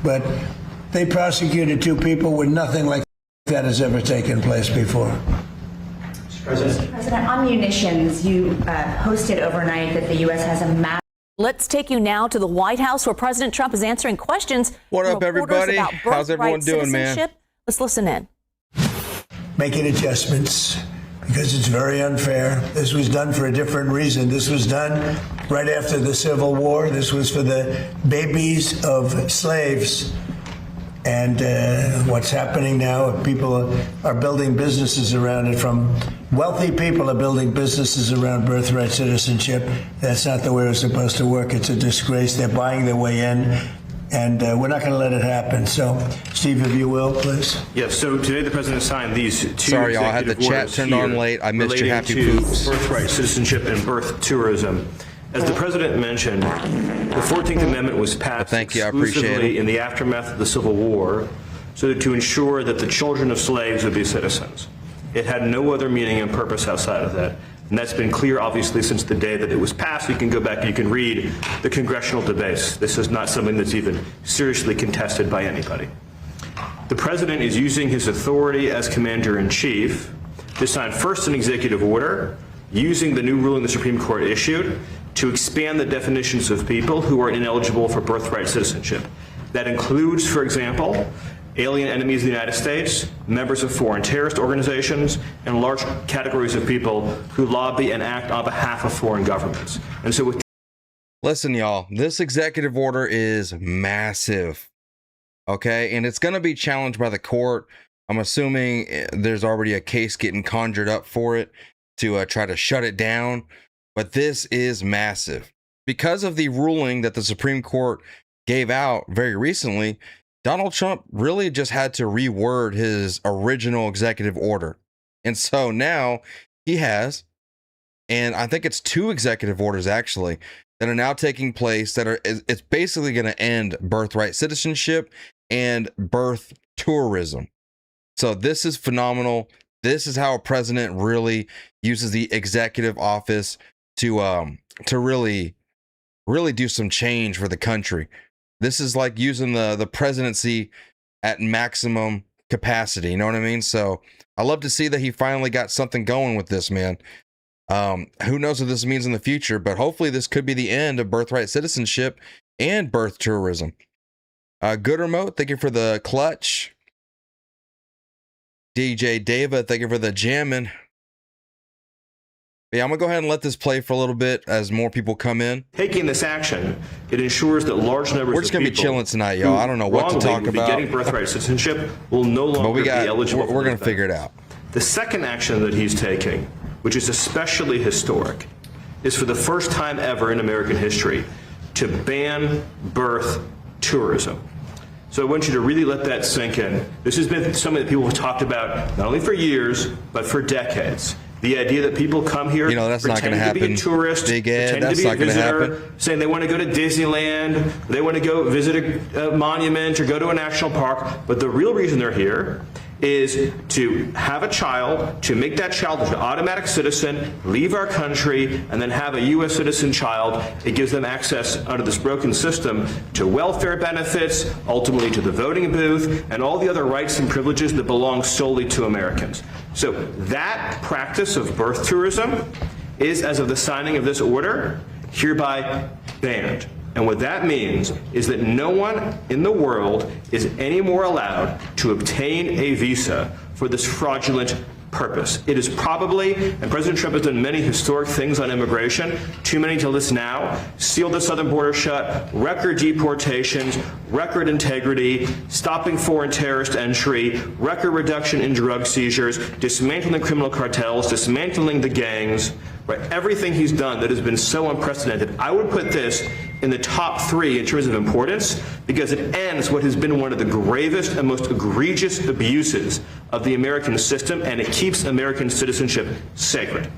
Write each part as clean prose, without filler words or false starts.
but they prosecuted 2 people when nothing like that has ever taken place before. President, on munitions, you posted overnight that the U.S. has a massive. Let's take you now to the White House, where President Trump is answering questions. What up, everybody? About How's everyone doing, man? Let's listen in. Making adjustments because it's very unfair. This was done for a different reason. This was done right after the Civil War. This was for the babies of slaves. And what's happening now, people are building businesses around it. From wealthy people are building businesses around birthright citizenship. That's not the way it's supposed to work. It's a disgrace. They're buying their way in, and we're not going to let it happen. So, Steve, if you will, please. Yes, so today the president signed these 2 Sorry, y'all, I had the chat turned on late. I missed your happy poops. Birthright citizenship and birth tourism. As the president mentioned, the 14th Amendment was passed exclusively in the aftermath of the Civil War so to ensure that the children of slaves would be citizens. It had no other meaning and purpose outside of that. And that's been clear, obviously, since the day that it was passed. You can go back and you can read the congressional debates. This is not something that's even seriously contested by anybody. The president is using his authority as commander-in-chief to sign first an executive order using the new ruling the Supreme Court issued to expand the definitions of people who are ineligible for birthright citizenship. That includes, for example, alien enemies of the United States, members of foreign terrorist organizations, and large categories of people who lobby and act on behalf of foreign governments. And so with Listen, y'all, this executive order is massive. Okay, and it's going to be challenged by the court. I'm assuming there's already a case getting conjured up for it to try to shut it down. But this is massive. Because of the ruling that the Supreme Court gave out very recently, Donald Trump really just had to reword his original executive order. And so now he has, and I think it's 2 executive orders actually, that are now taking place that are, it's basically going to end birthright citizenship and birth tourism. So this is phenomenal. This is how a president really uses the executive office to really do some change for the country. This is like using the presidency at maximum capacity. You know what I mean? So I love to see that he finally got something going with this, man. Who knows what this means in the future, but hopefully this could be the end of birthright citizenship and birth tourism. Good remote, thank you for the clutch. DJ Dava, thank you for the jamming. Yeah, I'm gonna go ahead and let this play for a little bit as more people come in. taking this action, it ensures that large numbers of people We're just gonna be chilling tonight, y'all. I don't know what to talk about. Getting birthright citizenship will no longer be eligible. We're gonna figure it out. The second action that he's taking, which is especially historic, is for the first time ever in American history to ban birth tourism. So I want you to really let that sink in. This has been something that people have talked about not only for years, but for decades. The idea that people come here, you know, that's not going to happen. To be a tourist, Big Ed, pretend to be a visitor, happen. saying they want to go to Disneyland, they want to go visit a monument or go to a national park. But the real reason they're here is to have a child, to make that child an automatic citizen, leave our country, and then have a U.S. citizen child. It gives them access under this broken system to welfare benefits, ultimately to the voting booth, and all the other rights and privileges that belong solely to Americans. So that practice of birth tourism is, as of the signing of this order, hereby banned. And what that means is that no one in the world is any more allowed to obtain a visa for this fraudulent purpose. It is probably, and President Trump has done many historic things on immigration, too many to list now, sealed the southern border shut, record deportations, record integrity, stopping foreign terrorist entry, record reduction in drug seizures, dismantling criminal cartels, dismantling the gangs, right? Everything he's done that has been so unprecedented. I would put this in the top 3 in terms of importance because it ends what has been one of the gravest and most egregious abuses of the American system, and it keeps American citizenship sacred.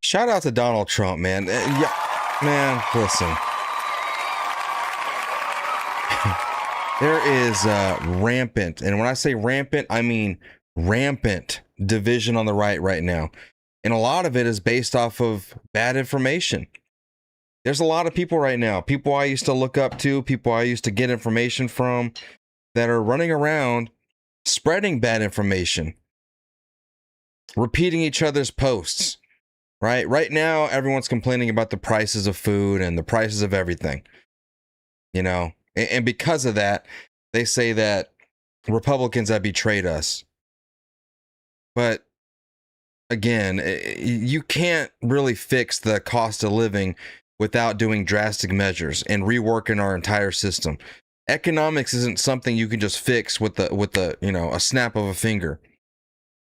Shout out to Donald Trump, man. Yeah, man, listen. There is rampant, and when I say rampant, I mean rampant division on the right now. And a lot of it is based off of bad information. There's a lot of people right now, people I used to look up to, people I used to get information from, that are running around spreading bad information, repeating each other's posts, right? Right now, everyone's complaining about the prices of food and the prices of everything, you know, and because of that, they say that Republicans have betrayed us. But again, you can't really fix the cost of living without doing drastic measures and reworking our entire system. Economics isn't something you can just fix with the a snap of a finger.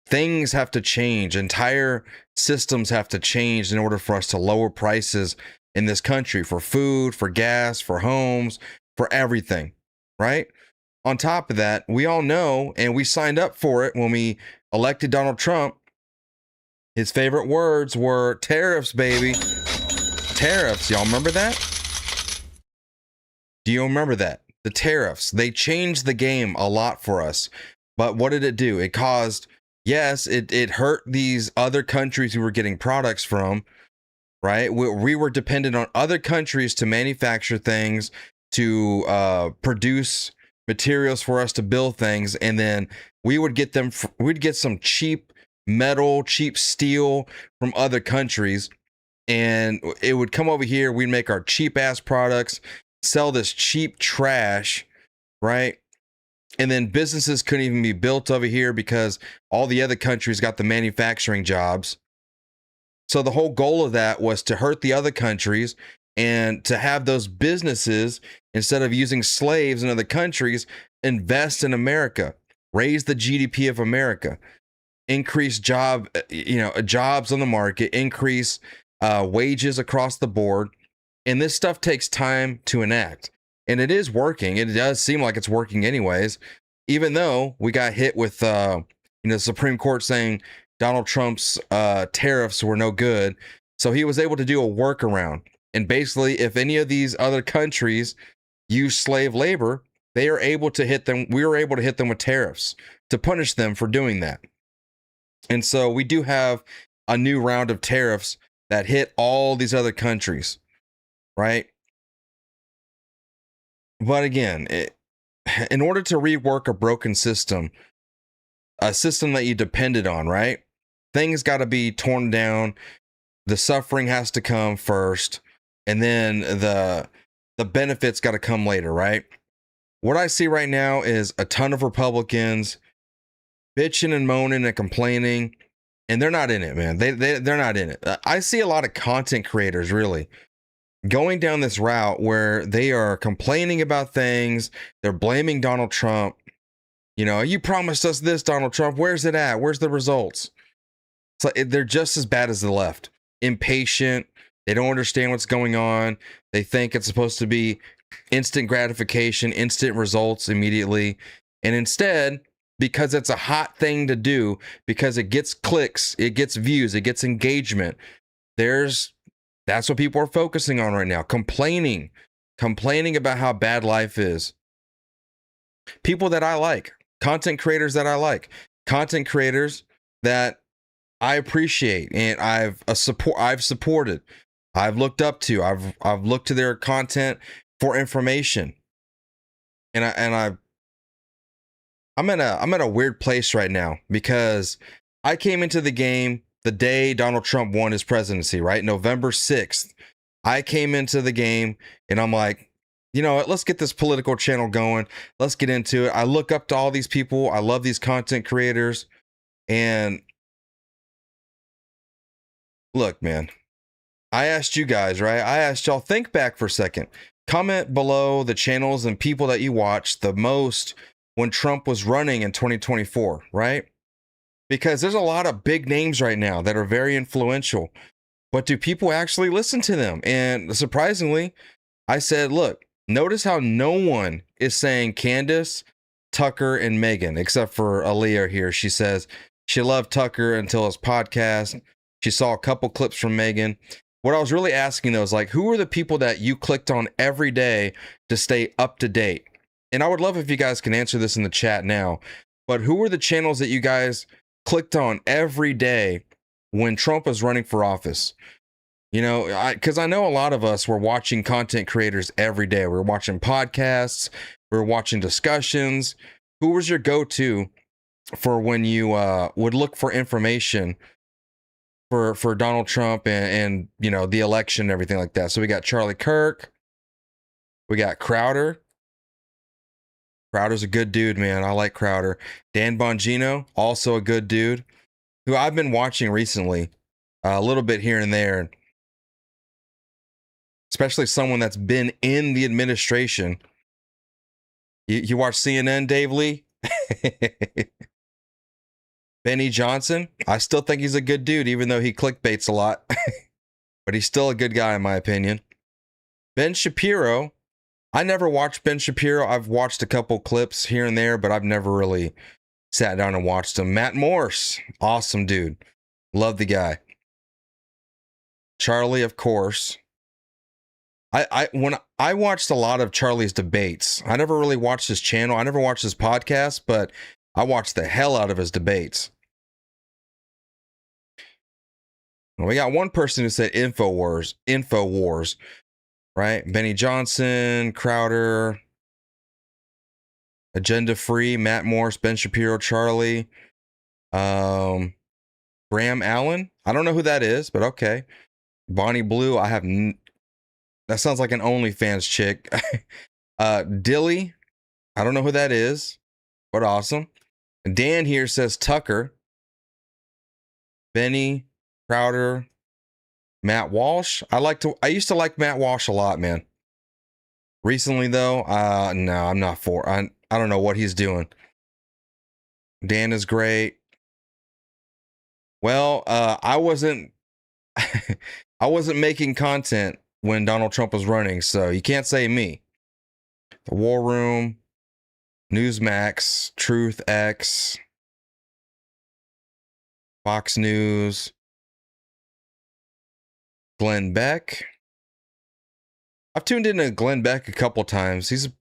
Things have to change. Entire systems have to change in order for us to lower prices in this country for food, for gas, for homes, for everything, right? On top of that, we all know, and we signed up for it when we elected Donald Trump. His favorite words were tariffs, baby. Tariffs. Y'all remember that? Do you remember that? The tariffs. They changed the game a lot for us. But what did it do? It caused, yes, it hurt these other countries we were getting products from, right? We were dependent on other countries to manufacture things, to produce materials for us to build things, and then we'd get some cheap metal, cheap steel from other countries, and it would come over here. We'd make our cheap ass products, sell this cheap trash, right? And then businesses couldn't even be built over here because all the other countries got the manufacturing jobs. So the whole goal of that was to hurt the other countries and to have those businesses, instead of using slaves in other countries, invest in America, raise the GDP of America, increase jobs on the market, increase wages across the board. And this stuff takes time to enact. And it is working. It does seem like it's working anyways, even though we got hit with the Supreme Court saying Donald Trump's tariffs were no good. So he was able to do a workaround. And basically, if any of these other countries use slave labor, they are able to hit them. We were able to hit them with tariffs to punish them for doing that. And so we do have a new round of tariffs that hit all these other countries, right? But again, in order to rework a broken system, a system that you depended on, right? Things got to be torn down. The suffering has to come first, and then the benefits got to come later, right? What I see right now is a ton of Republicans bitching and moaning and complaining, and they're not in it, man. They're not in it. I see a lot of content creators really going down this route where they are complaining about things. They're blaming Donald Trump. You promised us this, Donald Trump. Where's it at? Where's the results? So they're just as bad as the left. Impatient. They don't understand what's going on. They think it's supposed to be instant gratification, instant results immediately. And instead, because it's a hot thing to do, because it gets clicks, it gets views, it gets engagement, that's what people are focusing on right now. Complaining about how bad life is. People that I like, content creators that I like, content creators that I appreciate and I've supported, I've looked up to, I've looked to their content for information. I'm at a weird place right now because I came into the game the day Donald Trump won his presidency, right? November 6th. I came into the game and I'm like, you know what? Let's get this political channel going. Let's get into it. I look up to all these people. I love these content creators. And look, man, I asked you guys, right? I asked y'all, think back for a second. Comment below the channels and people that you watched the most when Trump was running in 2024, right? Because there's a lot of big names right now that are very influential, but do people actually listen to them? And surprisingly, I said, look, notice how no one is saying Candace, Tucker, and Megan, except for Aaliyah here. She says she loved Tucker until his podcast. She saw a couple clips from Megan. What I was really asking though is like, who are the people that you clicked on every day to stay up to date? And I would love if you guys can answer this in the chat now, but who were the channels that you guys clicked on every day when Trump was running for office? You know, because I know a lot of us were watching content creators every day. We were watching podcasts, we were watching discussions. Who was your go-to for when you would look for information for Donald Trump and you know the election and everything like that? So we got Charlie Kirk, we got Crowder. Crowder's a good dude, man. I like Crowder. Dan Bongino, also a good dude, who I've been watching recently, a little bit here and there. Especially someone that's been in the administration. You watch CNN, Dave Lee? Benny Johnson, I still think he's a good dude, even though he clickbaits a lot. But he's still a good guy, in my opinion. Ben Shapiro, I never watched Ben Shapiro. I've watched a couple clips here and there, but I've never really sat down and watched him. Matt Morse, awesome dude. Love the guy. Charlie, of course. When I watched a lot of Charlie's debates, I never really watched his channel. I never watched his podcast, but I watched the hell out of his debates. We got one person who said InfoWars, right? Benny Johnson, Crowder, Agenda Free, Matt Morse, Ben Shapiro, Charlie, Graham Allen. I don't know who that is, but okay. Bonnie Blue, that sounds like an OnlyFans chick. Dilly, I don't know who that is, but awesome. Dan here says Tucker. Benny, Crowder, Matt Walsh. I used to like Matt Walsh a lot, man. Recently though, no, I'm not for. I don't know what he's doing. Dan is great. Well, I wasn't I wasn't making content when Donald Trump was running, so you can't say me. The War Room, Newsmax, Truth X, Fox News, Glenn Beck. I've tuned into Glenn Beck a couple times. He's a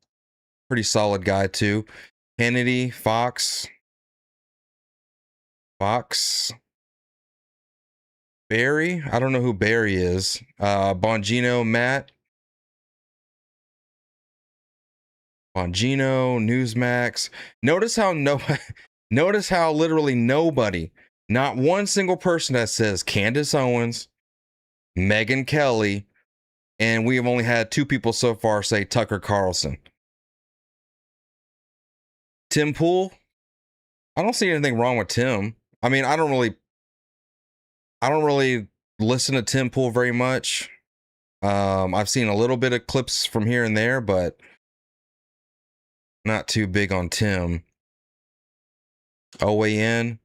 pretty solid guy too. Hannity, Fox, Barry. I don't know who Barry is. Bongino, Matt. Bongino, Newsmax. Notice how literally nobody, not one single person that says Candace Owens, Megyn Kelly, and we have only had 2 people so far say Tucker Carlson. Tim Pool. I don't see anything wrong with Tim. I mean, I don't really listen to Tim Pool very much. I've seen a little bit of clips from here and there, but not too big on Tim. OAN.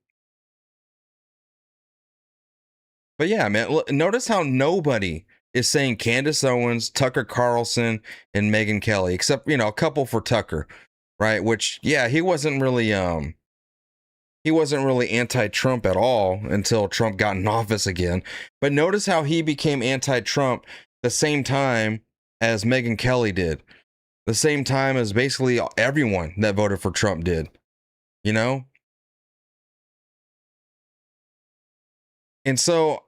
But yeah, man, notice how nobody is saying Candace Owens, Tucker Carlson, and Megyn Kelly, except, you know, a couple for Tucker, right? Which, yeah, he wasn't really anti-Trump at all until Trump got in office again. But notice how he became anti-Trump the same time as Megyn Kelly did. The same time as basically everyone that voted for Trump did. You know? And so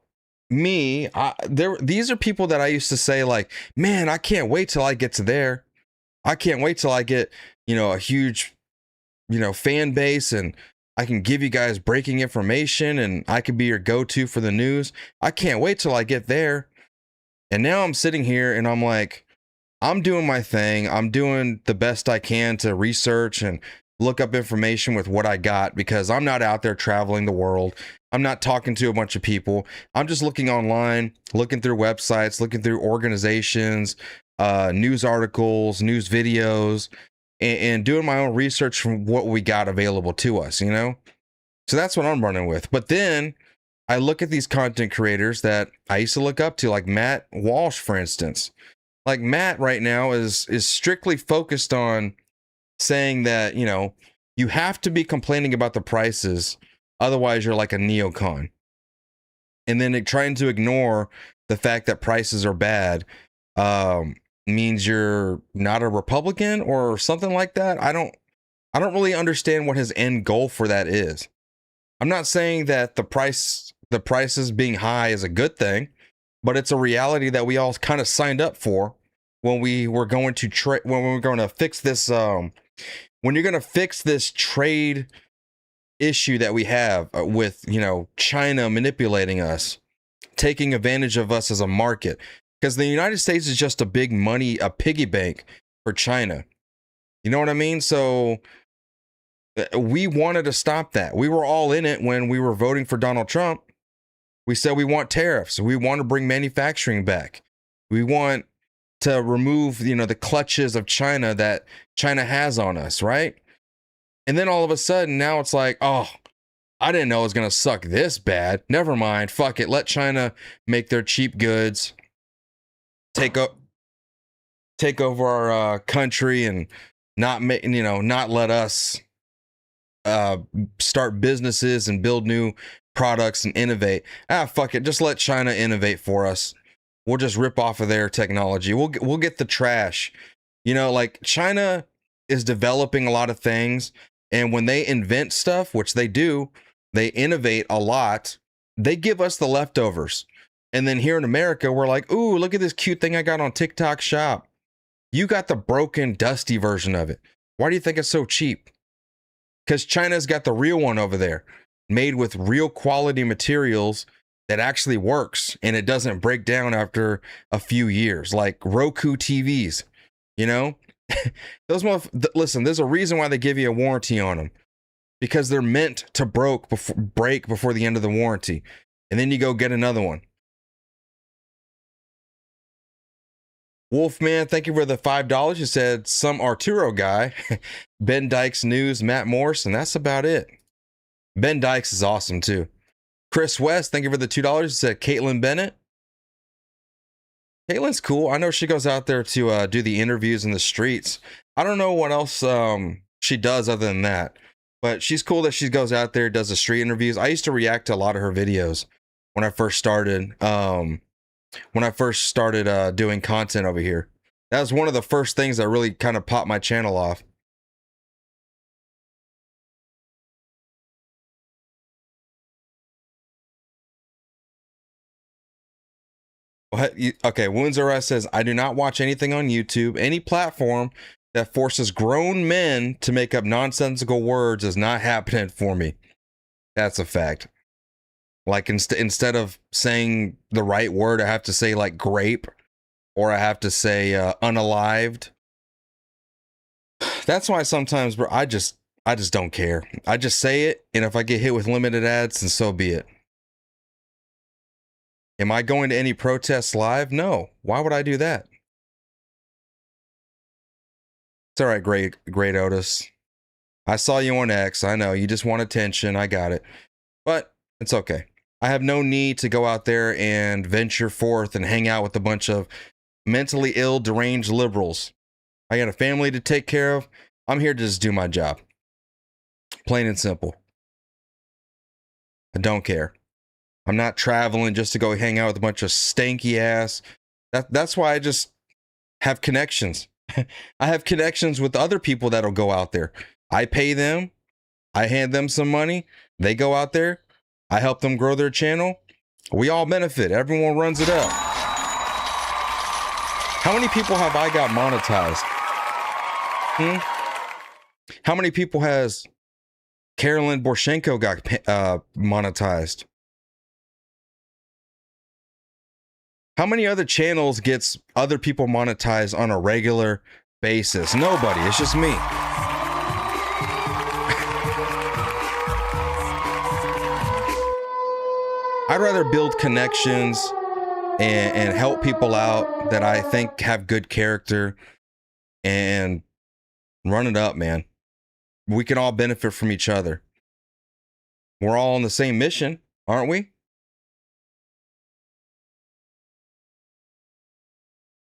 these are people that I used to say like, man, I can't wait till I get to there. I can't wait till I get, you know, a huge, you know, fan base and I can give you guys breaking information and I could be your go-to for the news. I can't wait till I get there. And now I'm sitting here and I'm like, I'm doing my thing. I'm doing the best I can to research and look up information with what I got because I'm not out there traveling the world. I'm not talking to a bunch of people. I'm just looking online, looking through websites, looking through organizations, news articles, news videos, and doing my own research from what we got available to us, you know? So that's what I'm running with. But then I look at these content creators that I used to look up to, like Matt Walsh, for instance. Like Matt right now is strictly focused on saying that, you know, you have to be complaining about the prices. Otherwise, you're like a neocon. And then trying to ignore the fact that prices are bad means you're not a Republican or something like that. I don't really understand what his end goal for that is. I'm not saying that the prices being high is a good thing, but it's a reality that we all kind of signed up for when we were going to when we were going to fix this. When you're going to fix this trade issue that we have with, China manipulating us, taking advantage of us as a market, because the United States is just a piggy bank for China. You know what I mean? So we wanted to stop that. We were all in it when we were voting for Donald Trump. We said we want tariffs. We want to bring manufacturing back. We want to remove, the clutches of China that China has on us, right? And then all of a sudden, now it's like, oh, I didn't know it was going to suck this bad. Never mind. Fuck it. Let China make their cheap goods, take over our country, and not let us start businesses and build new products and innovate. Fuck it. Just let China innovate for us. We'll just rip off of their technology. We'll get the trash. Like China is developing a lot of things. And when they invent stuff, which they do, they innovate a lot. They give us the leftovers. And then here in America, we're like, ooh, look at this cute thing I got on TikTok Shop. You got the broken, dusty version of it. Why do you think it's so cheap? Because China's got the real one over there, made with real quality materials that actually works, and it doesn't break down after a few years, like Roku TVs, Listen, there's a reason why they give you a warranty on them, because they're meant to break before the end of the warranty, and then you go get another one. Wolfman, thank you for the $5. You said some Arturo guy, Ben Dykes News, Matt Morse, and that's about it. Ben Dykes is awesome too. Chris West, thank you for the $2. You said Caitlin Bennett. Caitlin's cool. I know she goes out there to do the interviews in the streets. I don't know what else she does other than that, but she's cool that she goes out there, does the street interviews. I used to react to a lot of her videos when I first started. Doing content over here. That was one of the first things that really kind of popped my channel off. Okay, Wounds R Us says, I do not watch anything on YouTube. Any platform that forces grown men to make up nonsensical words is not happening for me. That's a fact. Like instead of saying the right word, I have to say like grape, or I have to say unalived. That's why sometimes, bro, I just don't care. I just say it, and if I get hit with limited ads, then so be it. Am I going to any protests live? No. Why would I do that? It's all right, great Otis. I saw you on X. I know you just want attention. I got it. But it's okay. I have no need to go out there and venture forth and hang out with a bunch of mentally ill, deranged liberals. I got a family to take care of. I'm here to just do my job. Plain and simple. I don't care. I'm not traveling just to go hang out with a bunch of stanky ass. That's why I just have connections. I have connections with other people that'll go out there. I pay them. I hand them some money. They go out there. I help them grow their channel. We all benefit. Everyone runs it up. How many people have I got monetized? How many people has Carolyn Borshenko got monetized? How many other channels gets other people monetized on a regular basis? Nobody. It's just me. I'd rather build connections and help people out that I think have good character and run it up, man. We can all benefit from each other. We're all on the same mission, aren't we?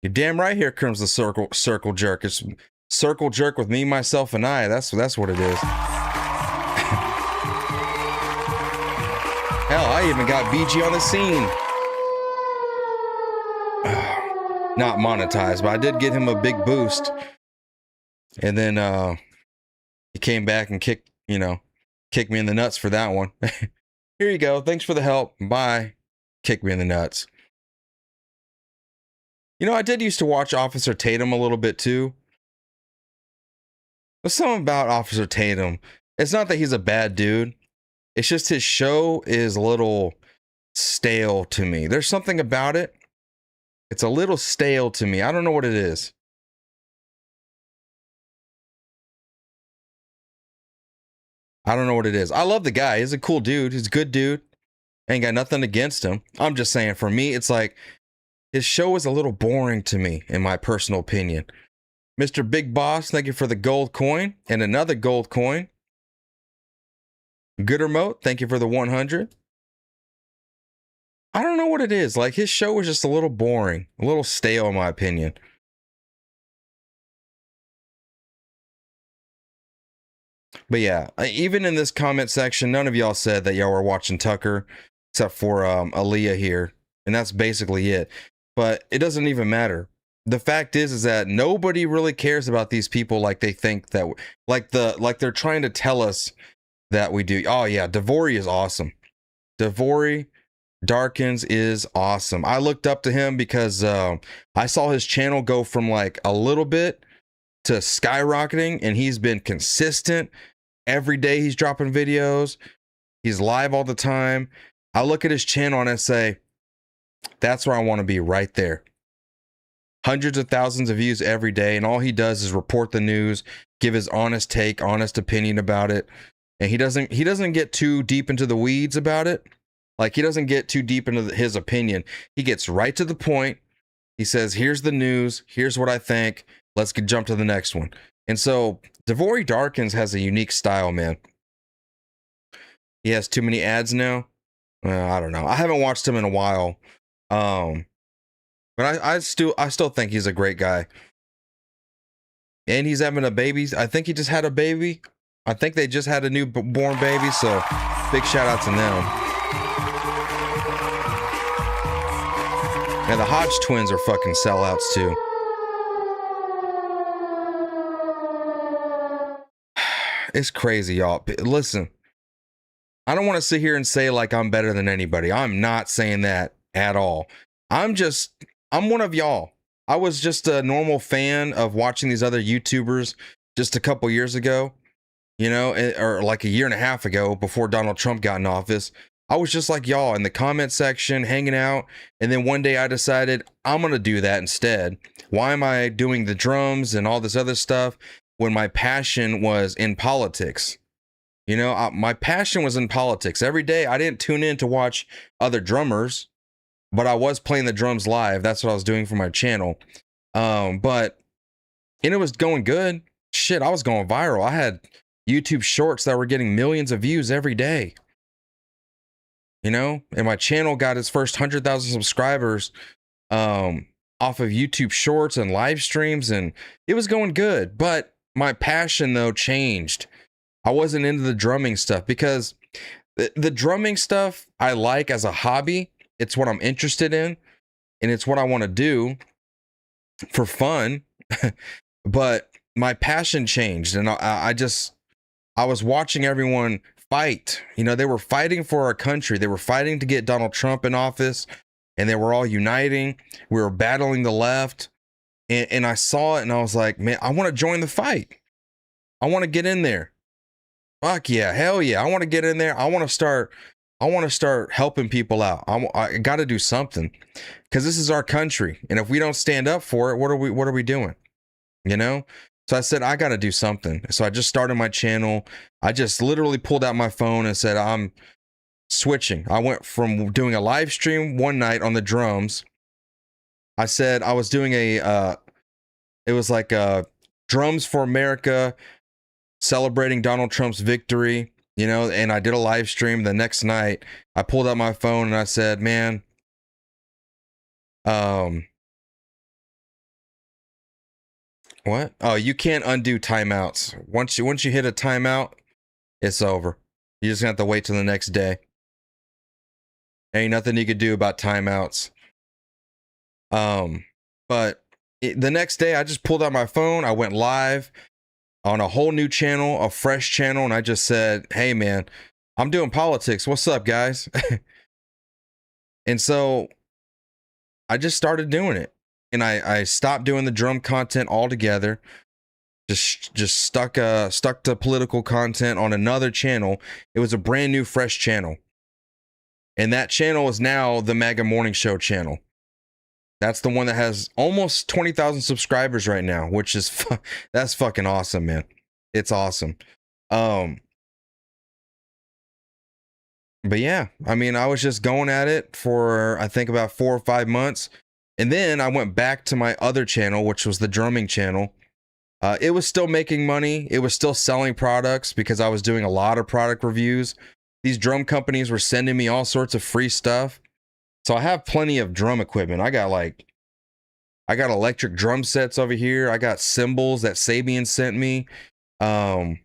You're damn right. Here comes the circle jerk. It's circle jerk with me, myself, and I. That's what it is. Hell, I even got BG on the scene. Not monetized, but I did get him a big boost. And then he came back and kicked me in the nuts for that one. Here you go. Thanks for the help. Bye. Kick me in the nuts. You know, I did used to watch Officer Tatum a little bit too. There's something about Officer Tatum. It's not that he's a bad dude. It's just his show is a little stale to me. There's something about it. It's a little stale to me. I don't know what it is. I don't know what it is. I love the guy. He's a cool dude. He's a good dude. Ain't got nothing against him. I'm just saying, for me, it's like his show is a little boring to me, in my personal opinion. Mr. Big Boss, thank you for the gold coin and another gold coin. Good remote, thank you for the 100. I don't know what it is. Like, his show is just a little boring, a little stale, in my opinion. But yeah, even in this comment section, none of y'all said that y'all were watching Tucker, except for Aaliyah here. And that's basically it. But it doesn't even matter. The fact is that nobody really cares about these people like they think that, like they're trying to tell us that we do. Oh yeah, Devori is awesome. Devori Darkins is awesome. I looked up to him because I saw his channel go from like a little bit to skyrocketing, and he's been consistent. Every day he's dropping videos. He's live all the time. I look at his channel and I say, that's where I want to be, right there. Hundreds of thousands of views every day, and all he does is report the news, give his honest take, honest opinion about it. And he doesn't get too deep into the weeds about it. Like, he doesn't get too deep into his opinion. He gets right to the point. He says, here's the news, here's what I think, let's jump to the next one. And so Devori Darkins has a unique style, man. He has too many ads now. I don't know. I haven't watched him in a while. But I still think he's a great guy. And he's having a baby. I think he just had a baby. I think they just had a newborn baby. So big shout out to them. And the Hodge twins are fucking sellouts too. It's crazy, y'all. Listen, I don't want to sit here and say like I'm better than anybody. I'm not saying that at all. I'm one of y'all. I was just a normal fan of watching these other YouTubers just a couple years ago, you know, or like a year and a half ago before Donald Trump got in office. I was just like y'all in the comment section, hanging out. And then one day I decided I'm going to do that instead. Why am I doing the drums and all this other stuff when my passion was in politics? You know, my passion was in politics. Every day I didn't tune in to watch other drummers, but I was playing the drums live. That's what I was doing for my channel. And it was going good. Shit, I was going viral. I had YouTube shorts that were getting millions of views every day. You know, and my channel got its first 100,000 subscribers off of YouTube shorts and live streams, and it was going good. But my passion, though, changed. I wasn't into the drumming stuff because the drumming stuff I like as a hobby. It's what I'm interested in, and it's what I want to do for fun. But my passion changed, and I was watching everyone fight. You know, they were fighting for our country. They were fighting to get Donald Trump in office, and they were all uniting. We were battling the left, and I saw it, and I was like, man, I want to join the fight. I want to get in there. Fuck yeah, hell yeah, I want to get in there. I want to start helping people out. I got to do something, because this is our country, and if we don't stand up for it, what are we doing? You know? So I said, I got to do something. So I just started my channel. I just literally pulled out my phone and said, I'm switching. I went from doing a live stream one night on the drums. I said I was doing it was like Drums for America, celebrating Donald Trump's victory, you know, and I did a live stream. The next night I pulled out my phone and I said, man, what? Oh, you can't undo timeouts. Once you hit a timeout, it's over. You just have to wait till the next day. Ain't nothing you could do about timeouts. But the next day I just pulled out my phone. I went live on a whole new channel, a fresh channel, and I just said, hey man, I'm doing politics. What's up, guys? And so I just started doing it. and I stopped doing the drum content altogether. Just stuck to political content on another channel. It was a brand new, fresh channel. And that channel is now the MAGA Morning Show channel. That's the one that has almost 20,000 subscribers right now, which is that's fucking awesome, man. It's awesome. But yeah, I mean, I was just going at it for I think about 4 or 5 months, and then I went back to my other channel, which was the drumming channel. It was still making money. It was still selling products because I was doing a lot of product reviews. These drum companies were sending me all sorts of free stuff. So I have plenty of drum equipment. I got electric drum sets over here. I got cymbals that Sabian sent me. I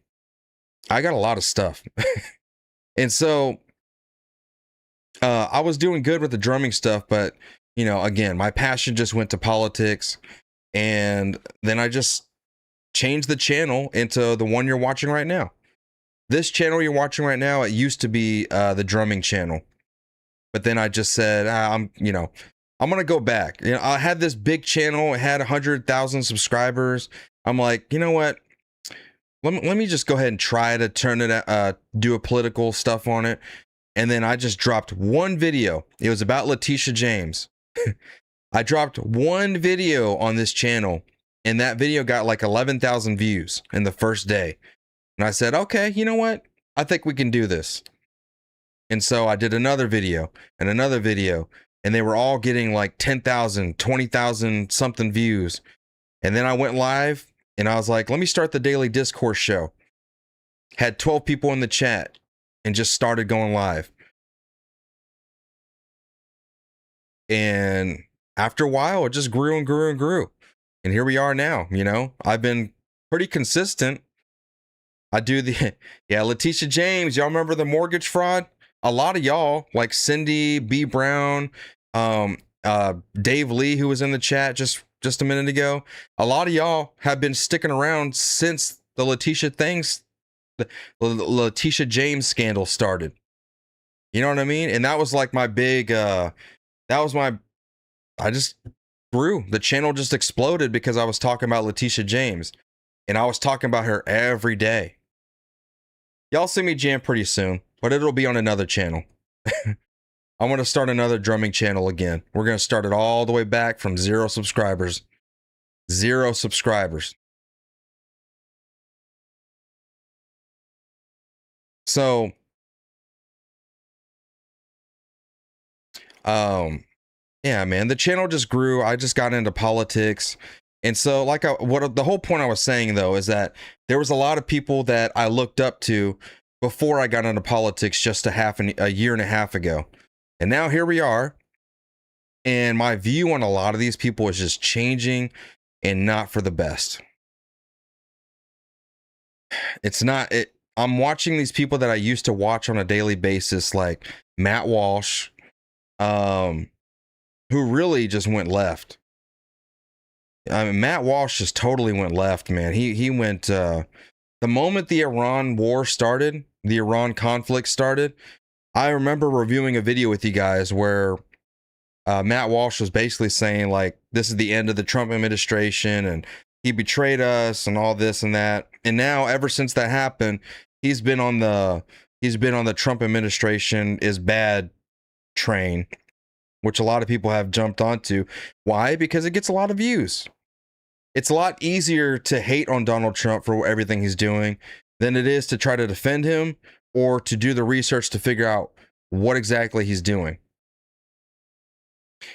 got a lot of stuff. And so I was doing good with the drumming stuff, but you know, again, my passion just went to politics, and then I just changed the channel into the one you're watching right now. This channel you're watching right now, it used to be the drumming channel, but then I just said, I'm gonna go back. You know, I had this big channel, it had 100,000 subscribers. I'm like, you know what? Let me just go ahead and try to turn it, do a political stuff on it. And then I just dropped one video. It was about Letitia James. I dropped one video on this channel, and that video got like 11,000 views in the first day. And I said, okay, you know what? I think we can do this. And so I did another video and another video, and they were all getting like 10,000, 20,000 something views. And then I went live, and I was like, let me start the Daily Discourse show. Had 12 people in the chat and just started going live. And after a while, it just grew and grew and grew. And here we are now. You know, I've been pretty consistent. I do Letitia James. Y'all remember the mortgage fraud? A lot of y'all, like Cindy B. Brown, Dave Lee, who was in the chat just a minute ago. A lot of y'all have been sticking around since the Letitia James scandal started. You know what I mean? And that was like my big, I just grew. The channel just exploded because I was talking about Letitia James, and I was talking about her every day. Y'all see me jam pretty soon, but it'll be on another channel. I want to start another drumming channel again. We're going to start it all the way back from 0 subscribers. 0 subscribers. So, yeah, man, the channel just grew. I just got into politics. And so the whole point I was saying though, is that there was a lot of people that I looked up to before I got into politics just a year and a half ago. And now here we are. And my view on a lot of these people is just changing, and not for the best. I'm watching these people that I used to watch on a daily basis, like Matt Walsh, who really just went left. I mean, Matt Walsh just totally went left, man. He went, the moment the Iran war started, the Iran conflict started, I remember reviewing a video with you guys where Matt Walsh was basically saying like, this is the end of the Trump administration and he betrayed us and all this and that. And now ever since that happened, he's been on the Trump administration is bad train, which a lot of people have jumped onto. Why? Because it gets a lot of views. It's a lot easier to hate on Donald Trump for everything he's doing than it is to try to defend him or to do the research to figure out what exactly he's doing.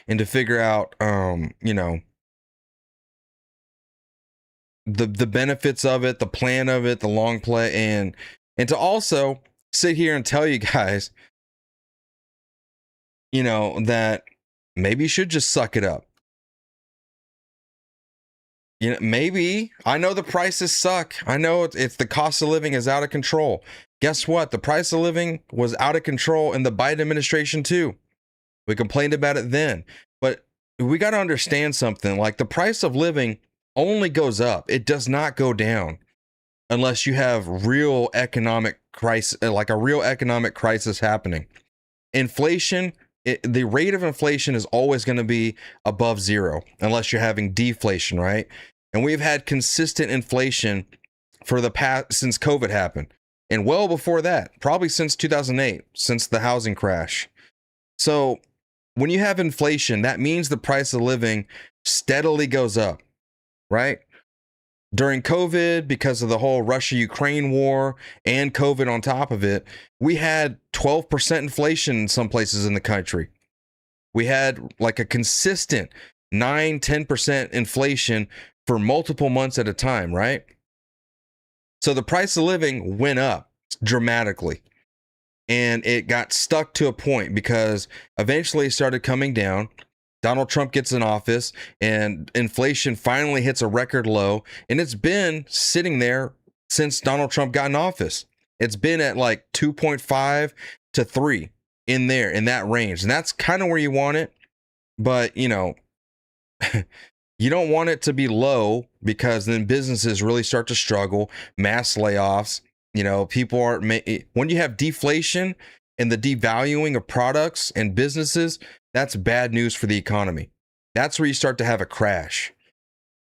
And to figure out, you know, the benefits of it, the plan of it, the long play, and to also sit here and tell you guys, you know, that maybe you should just suck it up. You know, maybe, I know the prices suck. I know it's the cost of living is out of control. Guess what? The price of living was out of control in the Biden administration too. We complained about it then, but we got to understand something. Like, the price of living only goes up. It does not go down unless you have real economic crisis, like a real economic crisis happening. Inflation the rate of inflation is always going to be above zero unless you're having deflation, right? And we've had consistent inflation for the past since COVID happened, and well before that, probably since 2008, since the housing crash. So when you have inflation, that means the price of living steadily goes up, right? During COVID, because of the whole Russia-Ukraine war and COVID on top of it, we had 12% inflation in some places in the country. We had like a consistent 9-10% inflation for multiple months at a time, right? So the price of living went up dramatically, and it got stuck to a point because eventually it started coming down. Donald Trump gets in office and inflation finally hits a record low, and it's been sitting there since Donald Trump got in office. It's been at like 2.5 to 3 in there, in that range. And that's kind of where you want it. But, you know, you don't want it to be low because then businesses really start to struggle, mass layoffs. You know, people aren't, when you have deflation and the devaluing of products and businesses, that's bad news for the economy. That's where you start to have a crash.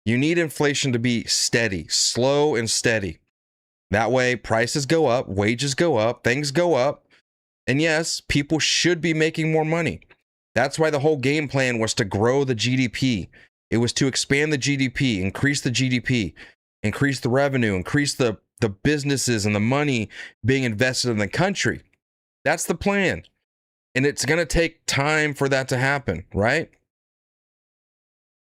You need inflation to be steady, slow and steady. That way prices go up, wages go up, things go up. And yes, people should be making more money. That's why the whole game plan was to grow the GDP. It was to expand the GDP, increase the GDP, increase the revenue, increase the businesses and the money being invested in the country. That's the plan. And it's going to take time for that to happen, right?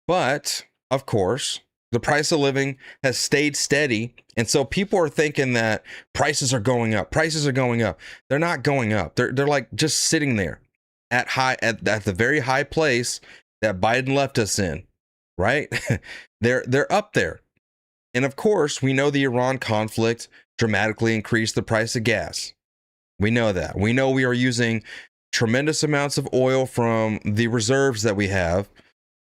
But, of course, the price of living has stayed steady. And so people are thinking that prices are going up. Prices are going up. They're not going up. They're like just sitting there at the very high place that Biden left us in, right? They're up there. And of course, we know the Iran conflict dramatically increased the price of gas. We know that. We know we are using tremendous amounts of oil from the reserves that we have,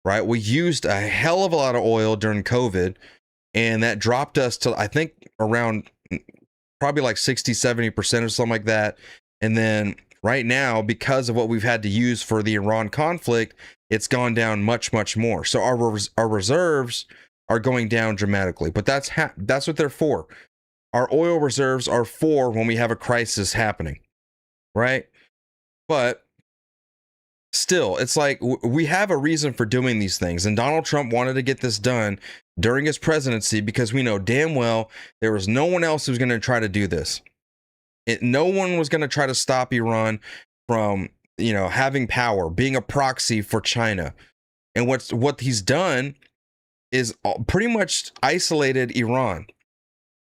right? We used a hell of a lot of oil during COVID, and that dropped us to, I think, around probably like 60-70% or something like that. And then right now, because of what we've had to use for the Iran conflict, it's gone down much, much more. So our reserves are going down dramatically, but that's what they're for. Our oil reserves are for when we have a crisis happening, right? But still, it's like we have a reason for doing these things. And Donald Trump wanted to get this done during his presidency because we know damn well there was no one else who was going to try to do this. No one was going to try to stop Iran from, you know, having power, being a proxy for China. And what he's done is pretty much isolated Iran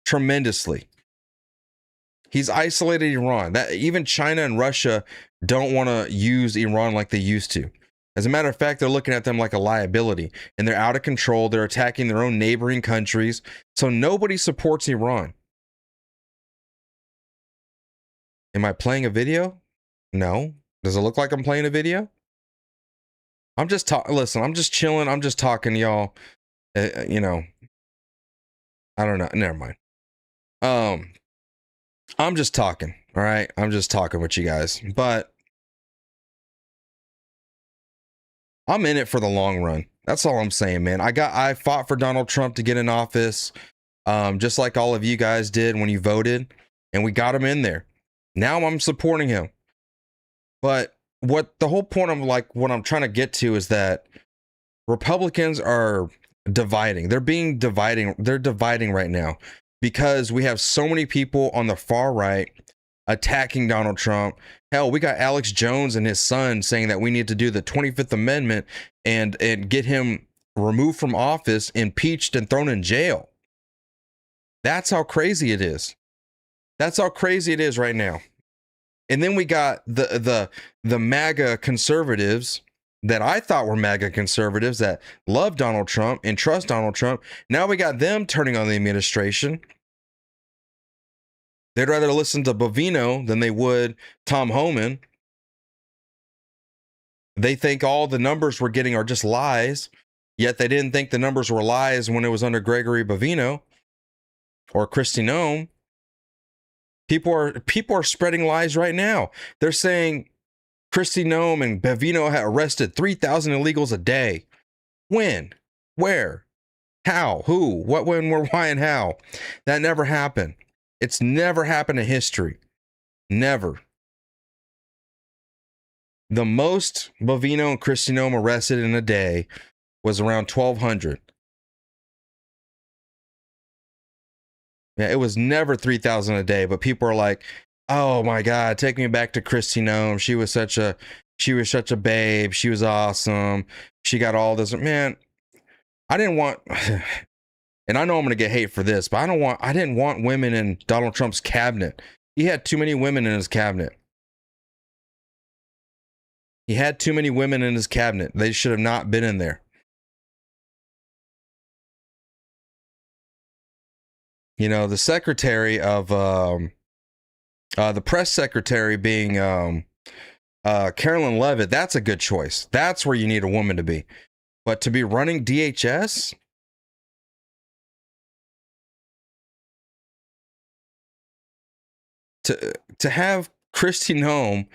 tremendously. He's isolated Iran. That even China and Russia don't want to use Iran like they used to. As a matter of fact, they're looking at them like a liability, and they're out of control. They're attacking their own neighboring countries. So nobody supports Iran. Am I playing a video? No. Does it look like I'm playing a video? I'm just listen, I'm just chilling. I'm just talking to y'all. You know, I don't know. Never mind. I'm just talking. All right. I'm just talking with you guys, but I'm in it for the long run. That's all I'm saying, man. I fought for Donald Trump to get in office, just like all of you guys did when you voted, and we got him in there. Now I'm supporting him. But what the whole point of what I'm trying to get to is that Republicans are dividing. They're dividing right now because we have so many people on the far right attacking Donald Trump. Hell, we got Alex Jones and his son saying that we need to do the 25th Amendment and get him removed from office, impeached, and thrown in jail. That's how crazy it is. That's how crazy it is right now. And then we got the MAGA conservatives that I thought were MAGA conservatives that love Donald Trump and trust Donald Trump. Now we got them turning on the administration. They'd rather listen to Bovino than they would Tom Homan. They think all the numbers we're getting are just lies, yet they didn't think the numbers were lies when it was under Gregory Bovino or Kristi Noem. People are spreading lies right now. They're saying Kristi Noem and Bevino had arrested 3,000 illegals a day. When? Where? How? Who? What, when, where, why, and how? That never happened. It's never happened in history. Never. The most Bevino and Kristi Noem arrested in a day was around 1,200. Yeah, it was never 3,000 a day, but people are like, oh my God, take me back to Kristi Noem. She was such a babe. She was awesome. She got all this. Man, I didn't want, and I know I'm going to get hate for this, but I didn't want women in Donald Trump's cabinet. He had too many women in his cabinet. He had too many women in his cabinet. They should have not been in there. You know, the secretary of, the press secretary being Carolyn Levitt, that's a good choice. That's where you need a woman to be. But to be running DHS? To have Kristi Noem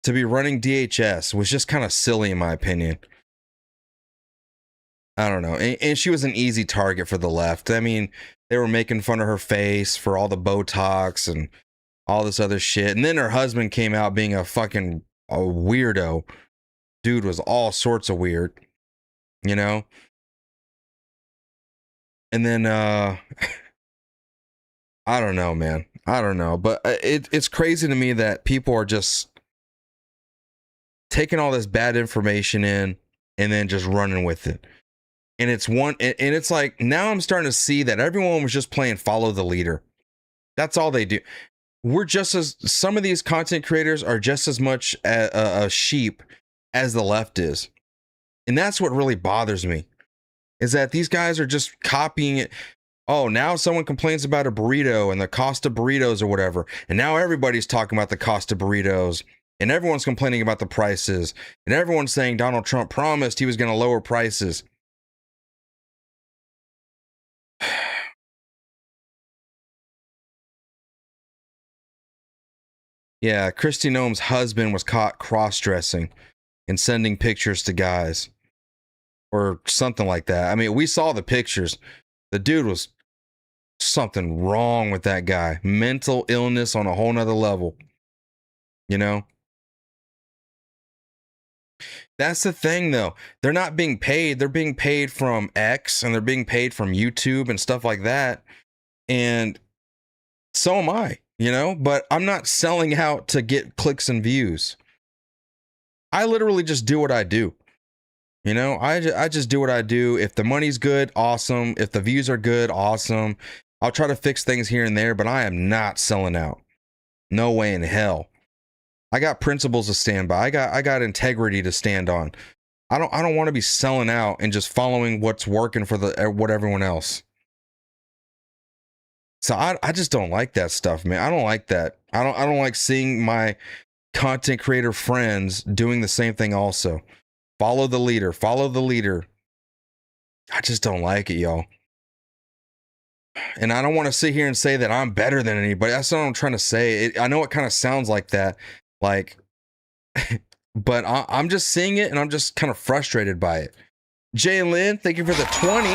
to be running DHS was just kind of silly in my opinion. I don't know. And she was an easy target for the left. I mean, they were making fun of her face for all the Botox and all this other shit. And then her husband came out being a weirdo. Dude was all sorts of weird, you know? And then, I don't know, man. I don't know. But it's crazy to me that people are just taking all this bad information in and then just running with it. And it's like, now I'm starting to see that everyone was just playing follow the leader. That's all they do. Some of these content creators are just as much a sheep as the left is. And that's what really bothers me, is that these guys are just copying it. Oh, now someone complains about a burrito and the cost of burritos or whatever. And now everybody's talking about the cost of burritos. And everyone's complaining about the prices. And everyone's saying Donald Trump promised he was going to lower prices. Yeah, Kristi Noem's husband was caught cross-dressing and sending pictures to guys. Or something like that. I mean, we saw the pictures. The dude was something wrong with that guy. Mental illness on a whole nother level. You know? That's the thing, though. They're not being paid. They're being paid from X and they're being paid from YouTube and stuff like that. And so am I, you know? But I'm not selling out to get clicks and views. I literally just do what I do. You know, I just do what I do. If the money's good, awesome. If the views are good, awesome. I'll try to fix things here and there, but I am not selling out. No way in hell. I got principles to stand by. I got integrity to stand on. I don't want to be selling out and just following what's working for what everyone else. So I just don't like that stuff, man. I don't like that. I don't like seeing my content creator friends doing the same thing also. Follow the leader. Follow the leader. I just don't like it, y'all. And I don't want to sit here and say that I'm better than anybody. That's what I'm trying to say. I know it kind of sounds like that. Like, but I'm just seeing it and I'm just kind of frustrated by it. Jay Lynn, thank you for the 20.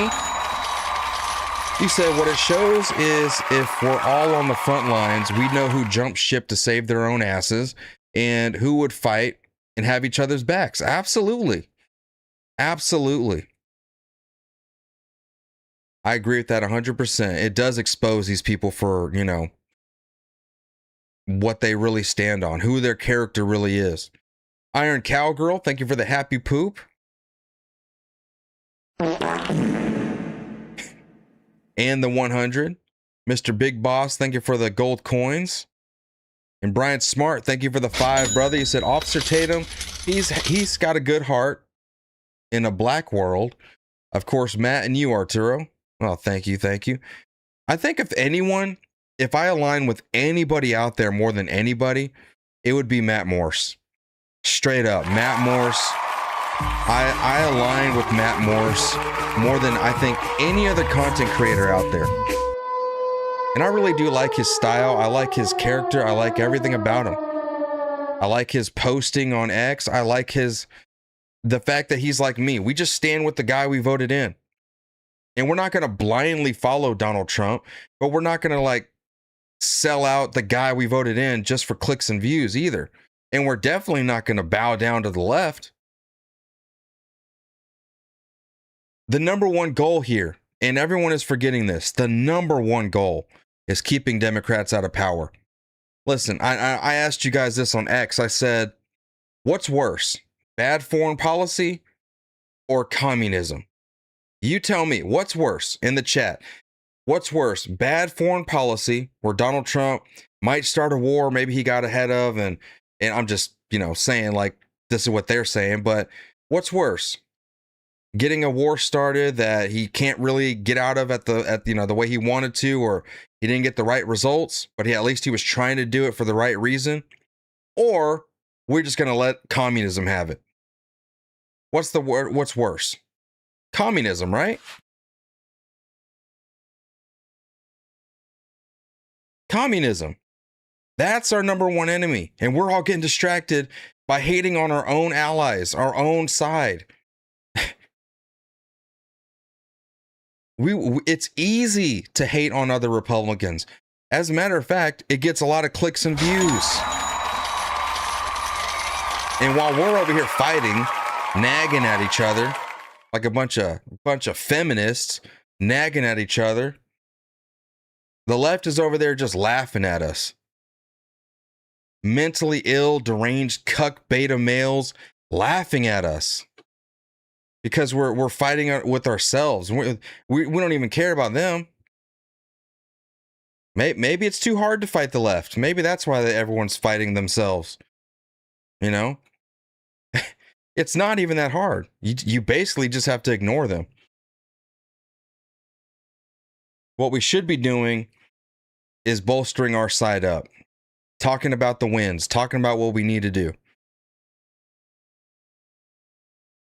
You said what it shows is if we're all on the front lines, we know who jumped ship to save their own asses and who would fight and have each other's backs. Absolutely. Absolutely. I agree with that 100%. It does expose these people for, you know, what they really stand on, who their character really is. Iron Cowgirl, thank you for the happy poop. And the 100. Mr. Big Boss, thank you for the gold coins. And Brian Smart, thank you for the 5, brother. You said Officer Tatum, he's got a good heart in a black world. Of course, Matt and you, Arturo. Oh, thank you. I think if I align with anybody out there more than anybody, it would be Matt Morse. Straight up, Matt Morse. I align with Matt Morse more than I think any other content creator out there. And I really do like his style. I like his character. I like everything about him. I like his posting on X. I like the fact that he's like me. We just stand with the guy we voted in. And we're not going to blindly follow Donald Trump, but we're not going to like sell out the guy we voted in just for clicks and views either. And we're definitely not going to bow down to the left. The number one goal here, and everyone is forgetting this, the number one goal is keeping Democrats out of power. Listen, I asked you guys this on X. I said, what's worse, bad foreign policy or communism? You tell me, what's worse in the chat? What's worse, bad foreign policy where Donald Trump might start a war, maybe he got ahead of, and I'm just, saying like this is what they're saying, but what's worse? Getting a war started that he can't really get out of at the way he wanted to, or he didn't get the right results, but at least he was trying to do it for the right reason, or we're just going to let communism have it. What's worse? Communism, right? Communism. That's our number one enemy. And we're all getting distracted by hating on our own allies, our own side. It's easy to hate on other Republicans. As a matter of fact, it gets a lot of clicks and views. And while we're over here fighting, nagging at each other, like a bunch of feminists nagging at each other, the left is over there just laughing at us. Mentally ill, deranged, cuck beta males laughing at us because we're fighting with ourselves. We don't even care about them. Maybe it's too hard to fight the left. Maybe that's why everyone's fighting themselves. It's not even that hard. You basically just have to ignore them. What we should be doing is bolstering our side up, talking about the wins, talking about what we need to do.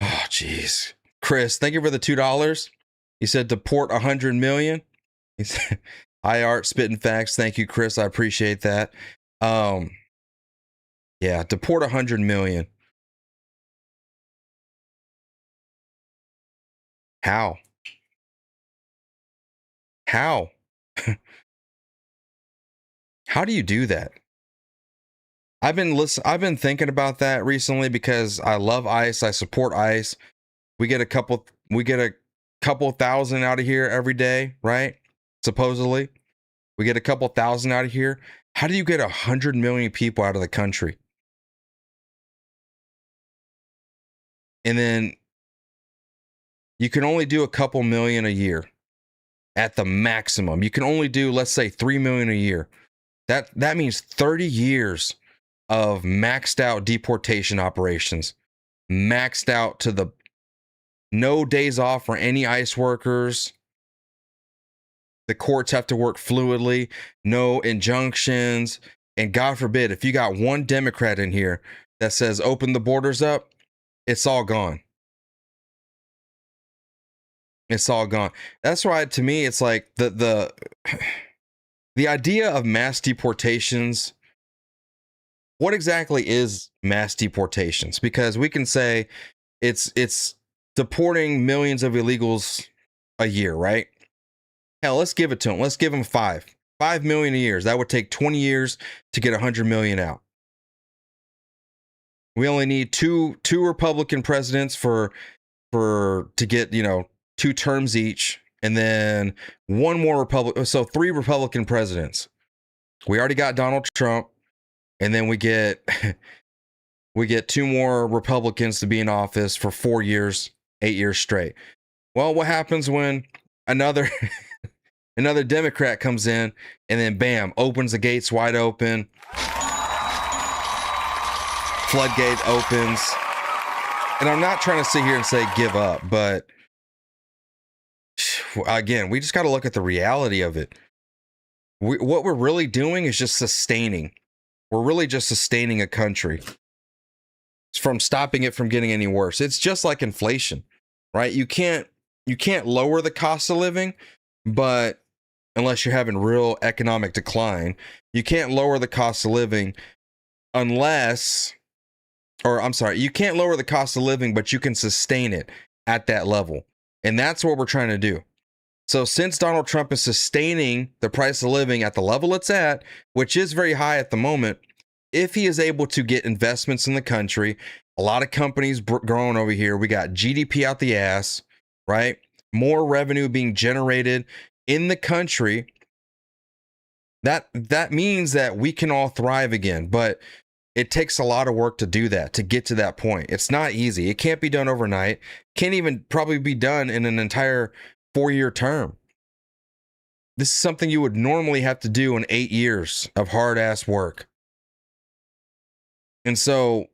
Oh, jeez. Chris, thank you for the $2. He said deport 100 million. He said, hi, Art, spitting facts. Thank you, Chris. I appreciate that. Yeah, deport 100 million. How? How do you do that? I've been thinking about that recently because I love ICE. I support ICE. We get a couple thousand out of here every day, right? Supposedly. We get a couple thousand out of here. How do you get 100 million people out of the country? And then you can only do a couple million a year at the maximum. You can only do, let's say, 3 million a year. That means 30 years of maxed out deportation operations, maxed out to the no days off for any ICE workers. The courts have to work fluidly, no injunctions. And God forbid, if you got one Democrat in here that says open the borders up, it's all gone. It's all gone. That's why, to me, it's like the idea of mass deportations. What exactly is mass deportations? Because we can say it's deporting millions of illegals a year, right? Hell, let's give it to them. Let's give them 5 million a year. That would take 20 years to get 100 million out. We only need two Republican presidents to get 2 terms each, and then one more Republican. So 3 Republican presidents. We already got Donald Trump, and then we get 2 more Republicans to be in office for 4 years, 8 years straight. Well, what happens when another Democrat comes in and then bam, opens the gates wide open, floodgate opens? And I'm not trying to sit here and say give up, but again, we just got to look at the reality of it. What we're really doing is just sustaining. We're really just sustaining a country from stopping it from getting any worse. It's just like inflation, right? You can't lower the cost of living, but unless you're having real economic decline, you can't lower the cost of living unless, or I'm sorry, you can't lower the cost of living, but you can sustain it at that level. And that's what we're trying to do. So since Donald Trump is sustaining the price of living at the level it's at, which is very high at the moment, if he is able to get investments in the country, a lot of companies growing over here, we got GDP out the ass, right? More revenue being generated in the country. That means that we can all thrive again, but it takes a lot of work to do that, to get to that point. It's not easy. It can't be done overnight. Can't even probably be done in an entire 4-year term. This is something you would normally have to do in 8 years of hard ass work. And so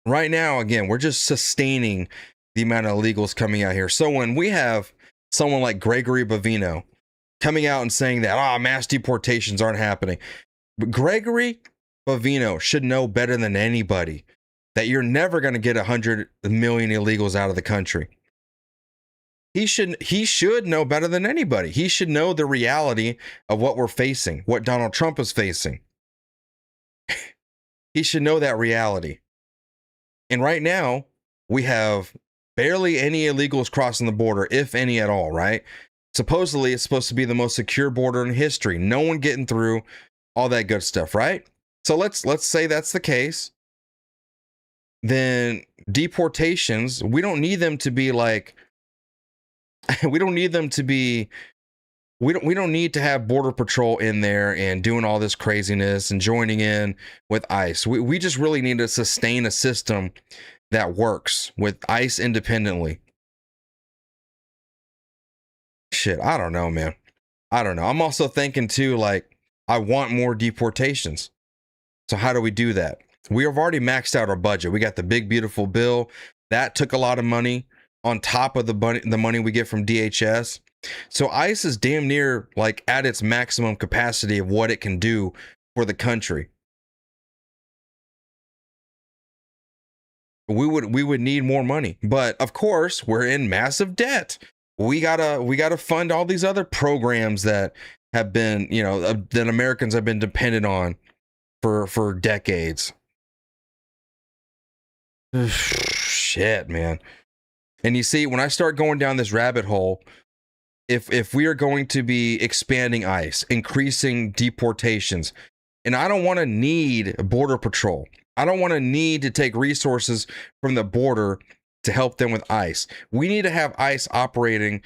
right now, again, we're just sustaining the amount of illegals coming out here. So when we have someone like Gregory Bavino coming out and saying that, mass deportations aren't happening. But Gregory Bavino should know better than anybody that you're never going to get 100 million illegals out of the country. He should know better than anybody. He should know the reality of what we're facing, what Donald Trump is facing. He should know that reality. And right now, we have barely any illegals crossing the border, if any at all, right? Supposedly, it's supposed to be the most secure border in history. No one getting through, all that good stuff, right? So let's say that's the case. Then deportations, we don't need them to be like, we don't need to have Border Patrol in there and doing all this craziness and joining in with ICE. We just really need to sustain a system that works with ICE independently. Shit, I don't know, man. I don't know. I'm also thinking too, like, I want more deportations. So how do we do that? We have already maxed out our budget. We got the big, beautiful bill. That took a lot of money on top of the money we get from DHS. So ICE is damn near like at its maximum capacity of what it can do for the country. We would need more money. But of course, we're in massive debt. We gotta fund all these other programs that have been, that Americans have been dependent on for decades. Shit, man. And you see, when I start going down this rabbit hole, if we are going to be expanding ICE, increasing deportations, and I don't want to need Border Patrol. I don't want to need to take resources from the border to help them with ICE. We need to have ICE operating.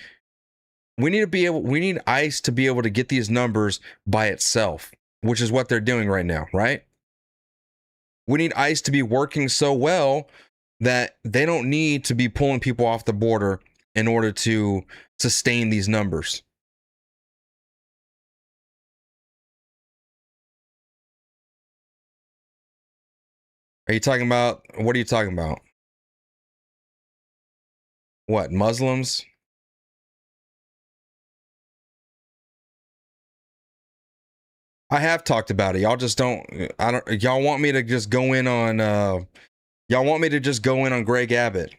We need ICE to be able to get these numbers by itself, which is what they're doing right now, right? We need ICE to be working so well that they don't need to be pulling people off the border in order to sustain these numbers. Are you talking about, what are you talking about? What, Muslims? I have talked about it. Y'all just y'all want me to just go in on Greg Abbott.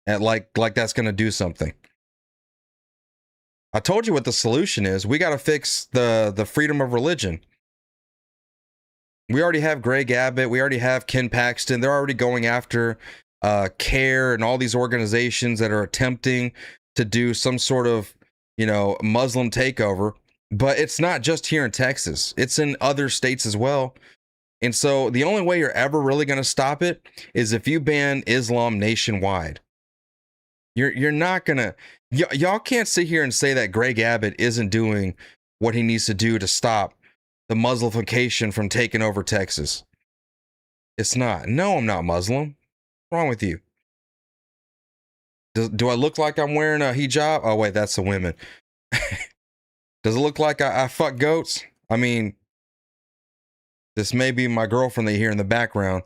And like that's gonna do something. I told you what the solution is. We gotta fix the freedom of religion. We already have Greg Abbott. We already have Ken Paxton. They're already going after CARE and all these organizations that are attempting to do some sort of, Muslim takeover. But it's not just here in Texas. It's in other states as well. And so the only way you're ever really going to stop it is if you ban Islam nationwide. You're not going to... y'all can't sit here and say that Greg Abbott isn't doing what he needs to do to stop the Muslification from taking over Texas. It's not. No, I'm not Muslim. What's wrong with you? Do I look like I'm wearing a hijab? Oh, wait, that's the women. Does it look like I fuck goats? I mean, this may be my girlfriend that you hear in the background.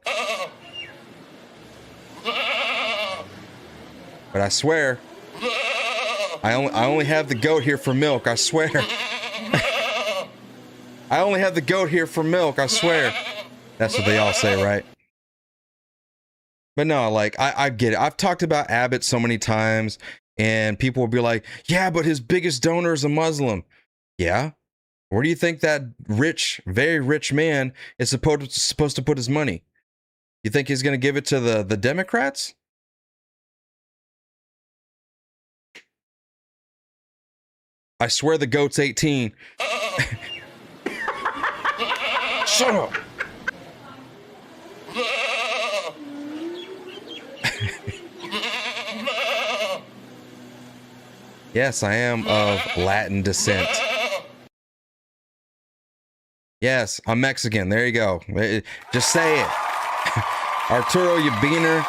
But I swear, I only have the goat here for milk, I swear. I only have the goat here for milk, I swear. That's what they all say, right? But no, like, I get it. I've talked about Abbott so many times, and people will be like, yeah, but his biggest donor is a Muslim. Yeah? Where do you think that rich, very rich man is supposed to put his money? You think he's going to give it to the Democrats? I swear the goat's 18. Shut up. Yes, I am of Latin descent. Yes, I'm Mexican. There you go. Just say it. Arturo, you beaner.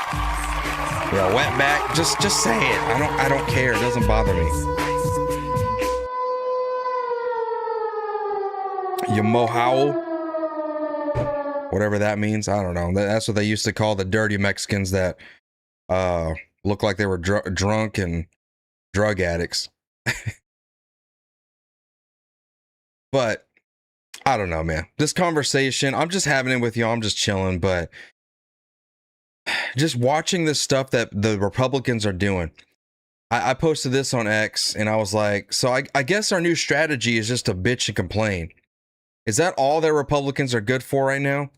You're a wetback. Just say it. I don't care. It doesn't bother me. You mohowl. Whatever that means. I don't know. That's what they used to call the dirty Mexicans that look like they were drunk and drug addicts. But I don't know, man. This conversation, I'm just having it with y'all. I'm just chilling, but just watching this stuff that the Republicans are doing. I posted this on X and I was like, so I guess our new strategy is just to bitch and complain. Is that all that Republicans are good for right now?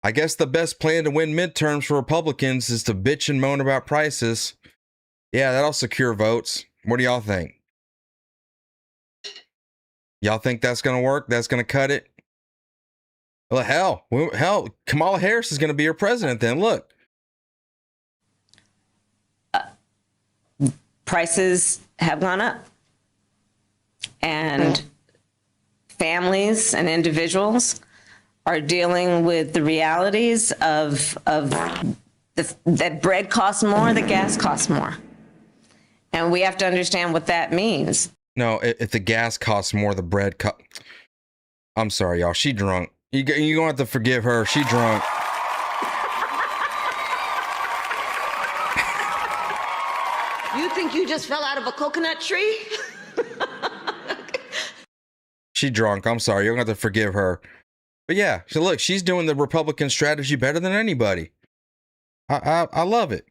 I guess the best plan to win midterms for Republicans is to bitch and moan about prices. Yeah, that'll secure votes. What do y'all think? Y'all think that's going to work? That's going to cut it? Well, hell, Kamala Harris is going to be your president then. Look. Prices have gone up. And families and individuals are dealing with the realities of that bread costs more, that gas costs more. And we have to understand what that means. No, if the gas costs more, the bread I'm sorry, y'all. She drunk. You're going to have to forgive her. She drunk. You think you just fell out of a coconut tree? She drunk. I'm sorry. You're going to have to forgive her. But yeah, so look, she's doing the Republican strategy better than anybody. I love it.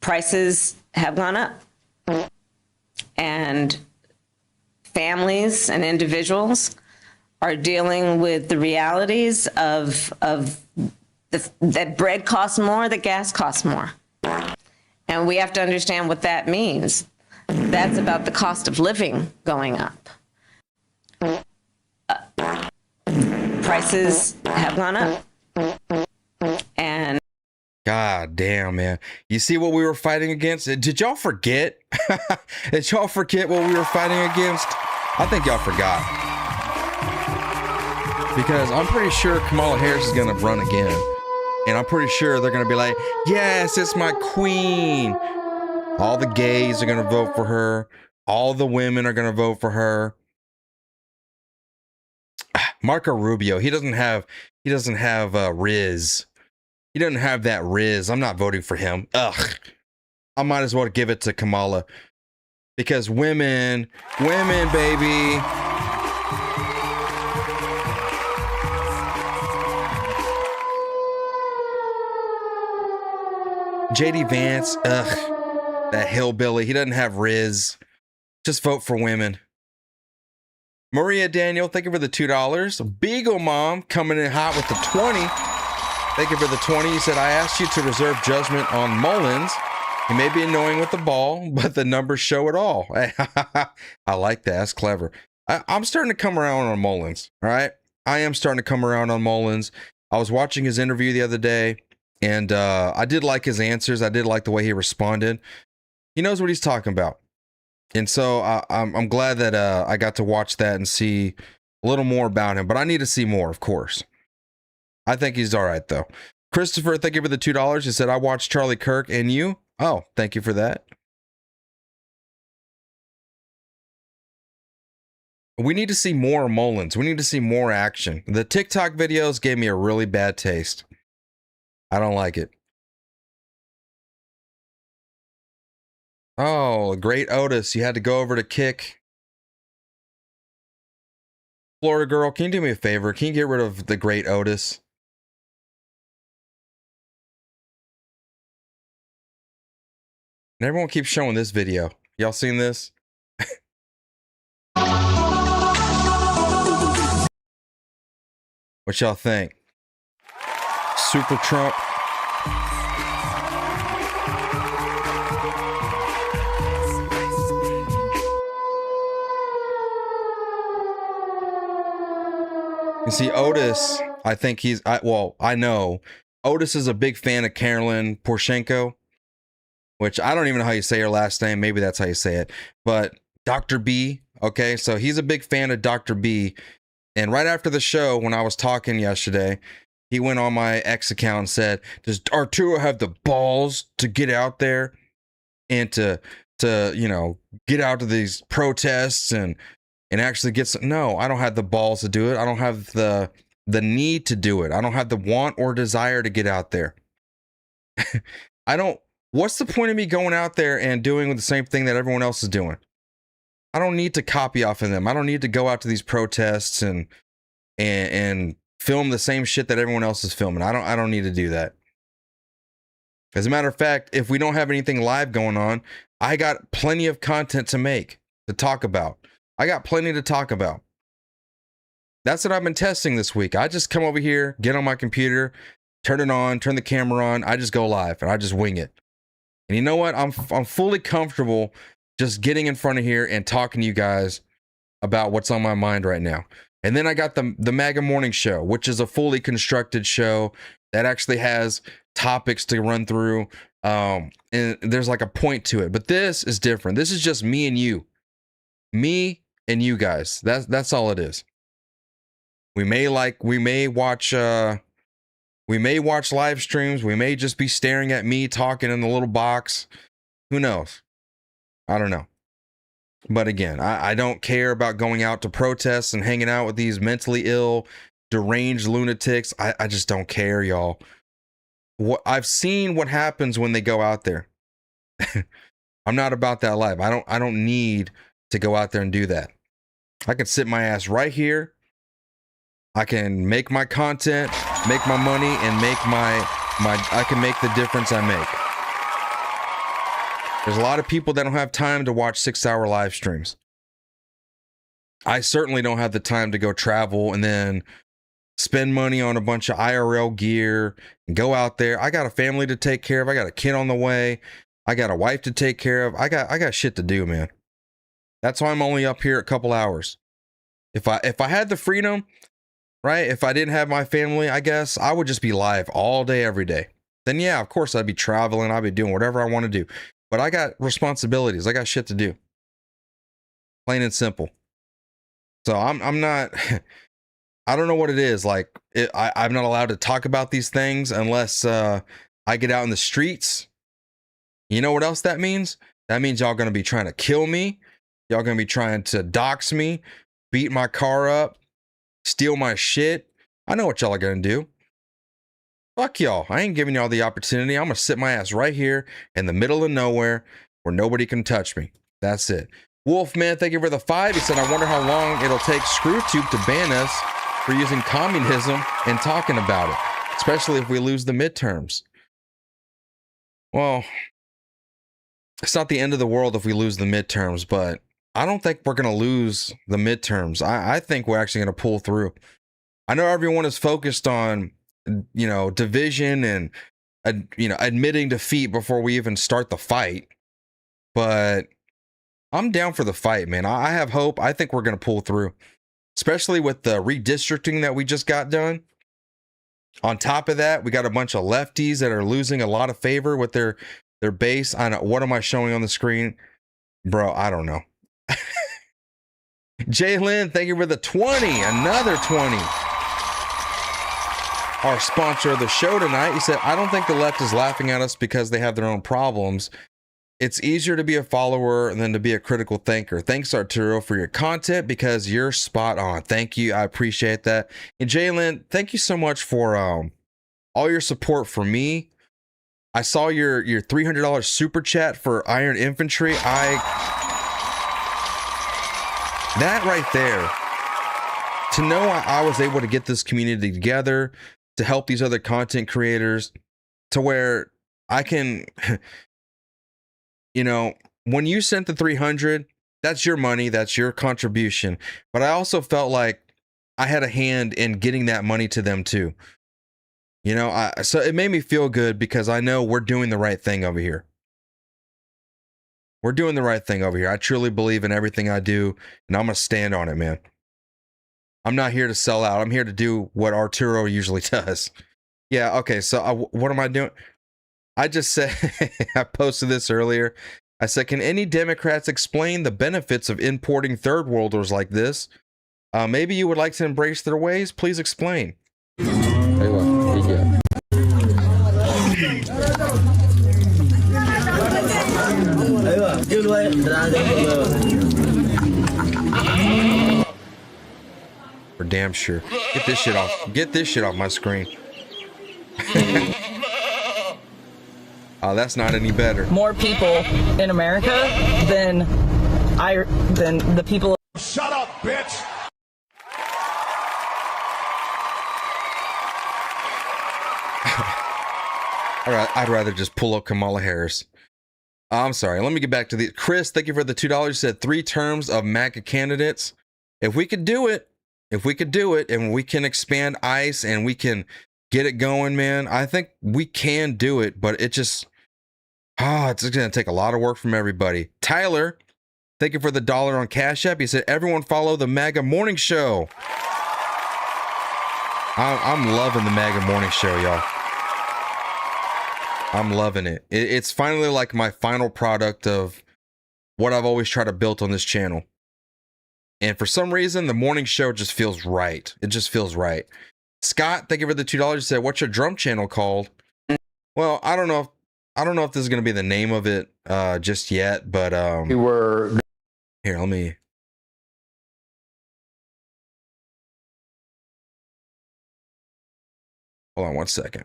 Prices have gone up. And families and individuals are dealing with the realities of that bread costs more, that gas costs more. And we have to understand what that means. That's about the cost of living going up. Prices have gone up. And God damn, man. You see what we were fighting against? Did y'all forget? Did y'all forget what we were fighting against? I think y'all forgot. Because I'm pretty sure Kamala Harris is going to run again. And I'm pretty sure they're going to be like, yes, it's my queen. All the gays are going to vote for her. All the women are going to vote for her. Marco Rubio, he doesn't have Riz. He doesn't have that Riz. I'm not voting for him. Ugh. I might as well give it to Kamala. Because women, baby. JD Vance, ugh. That hillbilly, he doesn't have Riz. Just vote for women. Maria Daniel, thank you for the $2. Beagle Mom coming in hot with the 20. Thank you for the 20. You said, I asked you to reserve judgment on Mullins. He may be annoying with the ball, but the numbers show it all. I like that. That's clever. I'm starting to come around on Mullins. All right. I am starting to come around on Mullins. I was watching his interview the other day, and I did like his answers. I did like the way he responded. He knows what he's talking about. And so I'm glad that I got to watch that and see a little more about him. But I need to see more, of course. I think he's all right, though. Christopher, thank you for the $2. He said, I watched Charlie Kirk and you. Oh, thank you for that. We need to see more Mullins. We need to see more action. The TikTok videos gave me a really bad taste. I don't like it. Oh, great Otis. You had to go over to kick. Florida girl, can you do me a favor? Can you get rid of the great Otis? And everyone keeps showing this video. Y'all seen this? What y'all think? Super Trump. You see, Otis, I think I know Otis is a big fan of Carolyn Poroshenko, which I don't even know how you say her last name. Maybe that's how you say it. But Dr. B, okay, so he's a big fan of Dr. B. And right after the show, when I was talking yesterday, he went on my X account and said, does Arturo have the balls to get out there and to get out to these protests and actually get some? No, I don't have the balls to do it. I don't have the need to do it. I don't have the want or desire to get out there. What's the point of me going out there and doing the same thing that everyone else is doing? I don't need to copy off of them. I don't need to go out to these protests and film the same shit that everyone else is filming. I don't need to do that. As a matter of fact, if we don't have anything live going on, I got plenty of content to make, to talk about. I got plenty to talk about. That's what I've been testing this week. I just come over here, get on my computer, turn it on, turn the camera on. I just go live and I just wing it. And you know what? I'm fully comfortable just getting in front of here and talking to you guys about what's on my mind right now. And then I got the MAGA Morning Show, which is a fully constructed show that actually has topics to run through. And there's like a point to it. But this is different. This is just me and you. Me and you guys. That's all it is. We may watch live streams. We may just be staring at me talking in the little box. Who knows? I don't know. But again, I don't care about going out to protests and hanging out with these mentally ill, deranged lunatics. I just don't care, y'all. I've seen what happens when they go out there. I'm not about that life. I don't need to go out there and do that. I can sit my ass right here. I can make my content, make my money, and I can make the difference I make. There's a lot of people that don't have time to watch 6-hour live streams. I certainly don't have the time to go travel and then spend money on a bunch of IRL gear and go out there. I got a family to take care of. I got a kid on the way. I got a wife to take care of. I got shit to do, man. That's why I'm only up here a couple hours. If I had the freedom, right? If I didn't have my family, I guess I would just be live all day, every day. Then yeah, of course I'd be traveling. I'd be doing whatever I want to do. But I got responsibilities. I got shit to do. Plain and simple. So I'm not, I don't know what it is. Like I'm not allowed to talk about these things unless I get out in the streets. You know what else that means? That means y'all going to be trying to kill me. Y'all going to be trying to dox me, beat my car up, steal my shit. I know what y'all are going to do. Fuck y'all. I ain't giving y'all the opportunity. I'm going to sit my ass right here in the middle of nowhere where nobody can touch me. That's it. Wolfman, thank you for the 5. He said, I wonder how long it'll take ScrewTube to ban us for using communism and talking about it, especially if we lose the midterms. Well, it's not the end of the world if we lose the midterms, but I don't think we're going to lose the midterms. I think we're actually going to pull through. I know everyone is focused on, division and, admitting defeat before we even start the fight. But I'm down for the fight, man. I have hope. I think we're going to pull through, especially with the redistricting that we just got done. On top of that, we got a bunch of lefties that are losing a lot of favor with their base. I know. What am I showing on the screen? Bro, I don't know. Jalen, thank you for the 20. Another 20. Our sponsor of the show tonight, he said, I don't think the left is laughing at us because they have their own problems. It's easier to be a follower than to be a critical thinker. Thanks, Arturo, for your content because you're spot on. Thank you. I appreciate that. And Jalen, thank you so much for all your support for me. I saw your $300 super chat for Iron Infantry. That right there, to know I was able to get this community together, to help these other content creators, to where I can you know, when you sent the 300, that's your money, that's your contribution. But I also felt like I had a hand in getting that money to them too. You know, so it made me feel good because I know we're doing the right thing over here. We're doing the right thing over here. I truly believe in everything I do, and I'm going to stand on it, man. I'm not here to sell out. I'm here to do what Arturo usually does. Yeah, okay, so what am I doing? I just said, I posted this earlier. I said, can any Democrats explain the benefits of importing third worlders like this? Maybe you would like to embrace their ways. Please explain. For damn sure. Get this shit off. Get this shit off my screen. Oh, that's not any better. More people in America than the people. Shut up, bitch! All right, I'd rather just pull up Kamala Harris. I'm sorry. Let me get back to the Chris. Thank you for the $2. You said 3 terms of MAGA candidates. If we could do it, and we can expand ICE and we can get it going, man, I think we can do it. But it just, it's going to take a lot of work from everybody. Tyler, thank you for the $1 on Cash App. He said, everyone follow the MAGA morning show. I'm loving the MAGA morning show, y'all. I'm loving it. It's finally like my final product of what I've always tried to build on this channel. And for some reason, the morning show just feels right. It just feels right. Scott, thank you for the $2. You said, what's your drum channel called? Well, I don't know if this is going to be the name of it just yet, but here, let me. Hold on one second.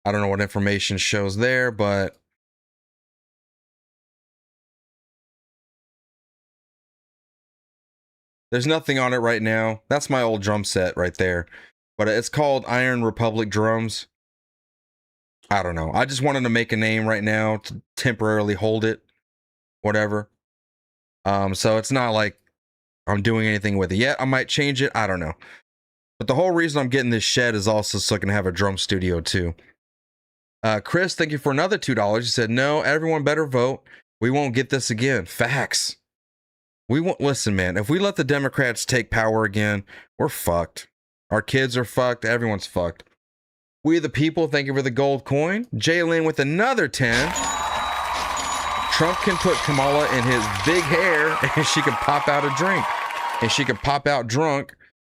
I don't know what information shows there, but there's nothing on it right now. That's my old drum set right there. But it's called Iron Republic Drums. I don't know. I just wanted to make a name right now to temporarily hold it. Whatever. So it's not like I'm doing anything with it yet. I might change it. I don't know. But the whole reason I'm getting this shed is also so I can have a drum studio too. Chris, thank you for another $2. You said, no, everyone better vote. We won't get this again. Facts. We won't. Listen, man, if we let the Democrats take power again, we're fucked. Our kids are fucked. Everyone's fucked. We the people, thank you for the gold coin. Jalen with another 10. Trump can put Kamala in his big hair and she can pop out a drink. And she can pop out drunk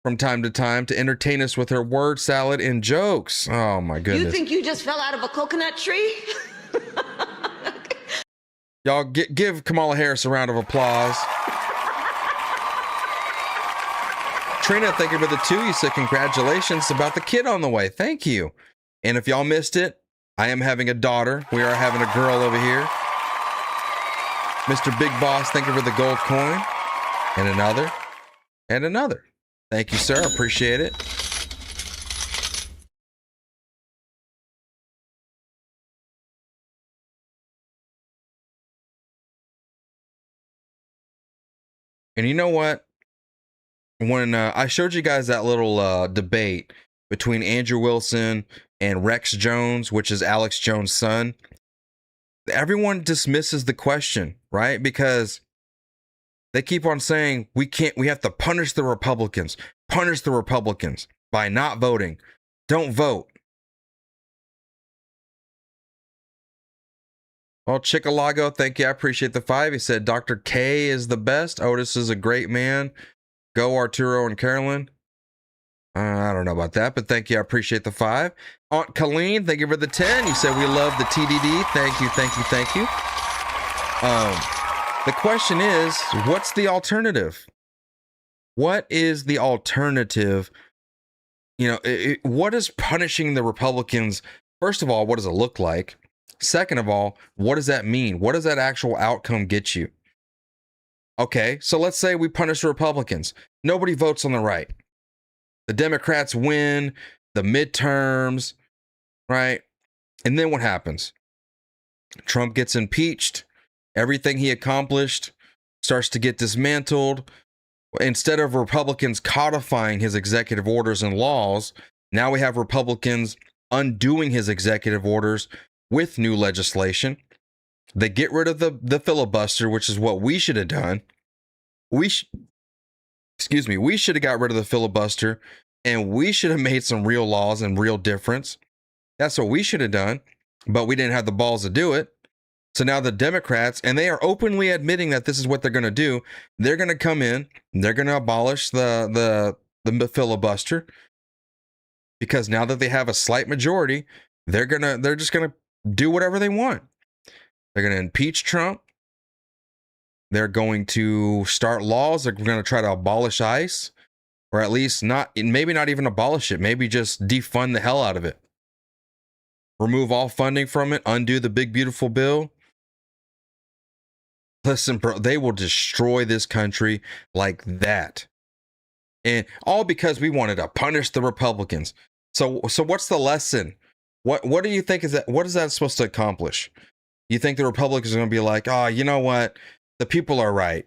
from time to time to entertain us with her word salad and jokes. Oh my goodness. You think you just fell out of a coconut tree? Y'all give Kamala Harris a round of applause. Trina, thank you for the 2. You said congratulations about the kid on the way. Thank you. And if y'all missed it, I am having a daughter. We are having a girl over here. Mr. Big Boss, thank you for the gold coin. And another. And another. Thank you, sir. Appreciate it. And you know what? When I showed you guys that little debate between Andrew Wilson and Rex Jones, which is Alex Jones' son, everyone dismisses the question, right? Because they keep on saying we have to punish the Republicans by not voting. Don't vote. Well, Chicalago, thank you. I appreciate the 5. He said Dr. K is the best. Otis is a great man. Go Arturo and Carolyn. I don't know about that, but thank you. I appreciate the 5. Aunt Colleen, thank you for the 10. You said we love the TDD. Thank you, thank you, thank you. The question is, what's the alternative? What is the alternative? You know, what is punishing the Republicans? First of all, what does it look like? Second of all, what does that mean? What does that actual outcome get you? Okay, so let's say we punish the Republicans. Nobody votes on the right. The Democrats win the midterms, right? And then what happens? Trump gets impeached. Everything he accomplished starts to get dismantled. Instead of Republicans codifying his executive orders and laws, now we have Republicans undoing his executive orders with new legislation. They get rid of the filibuster, which is what we should have done. We should have got rid of the filibuster, and we should have made some real laws and real difference. That's what we should have done, but we didn't have the balls to do it. So now the Democrats, and they are openly admitting that this is what they're going to do. They're going to come in, they're going to abolish the filibuster, because now that they have a slight majority, they're just going to do whatever they want. They're going to impeach Trump. They're going to start laws. They're going to try to abolish ICE, or at least maybe not even abolish it. Maybe just defund the hell out of it. Remove all funding from it. Undo the big, beautiful bill. Listen, bro, they will destroy this country like that. And all because we wanted to punish the Republicans. So what's the lesson? What do you think what is that supposed to accomplish? You think the Republicans are going to be like, oh, you know what? The people are right.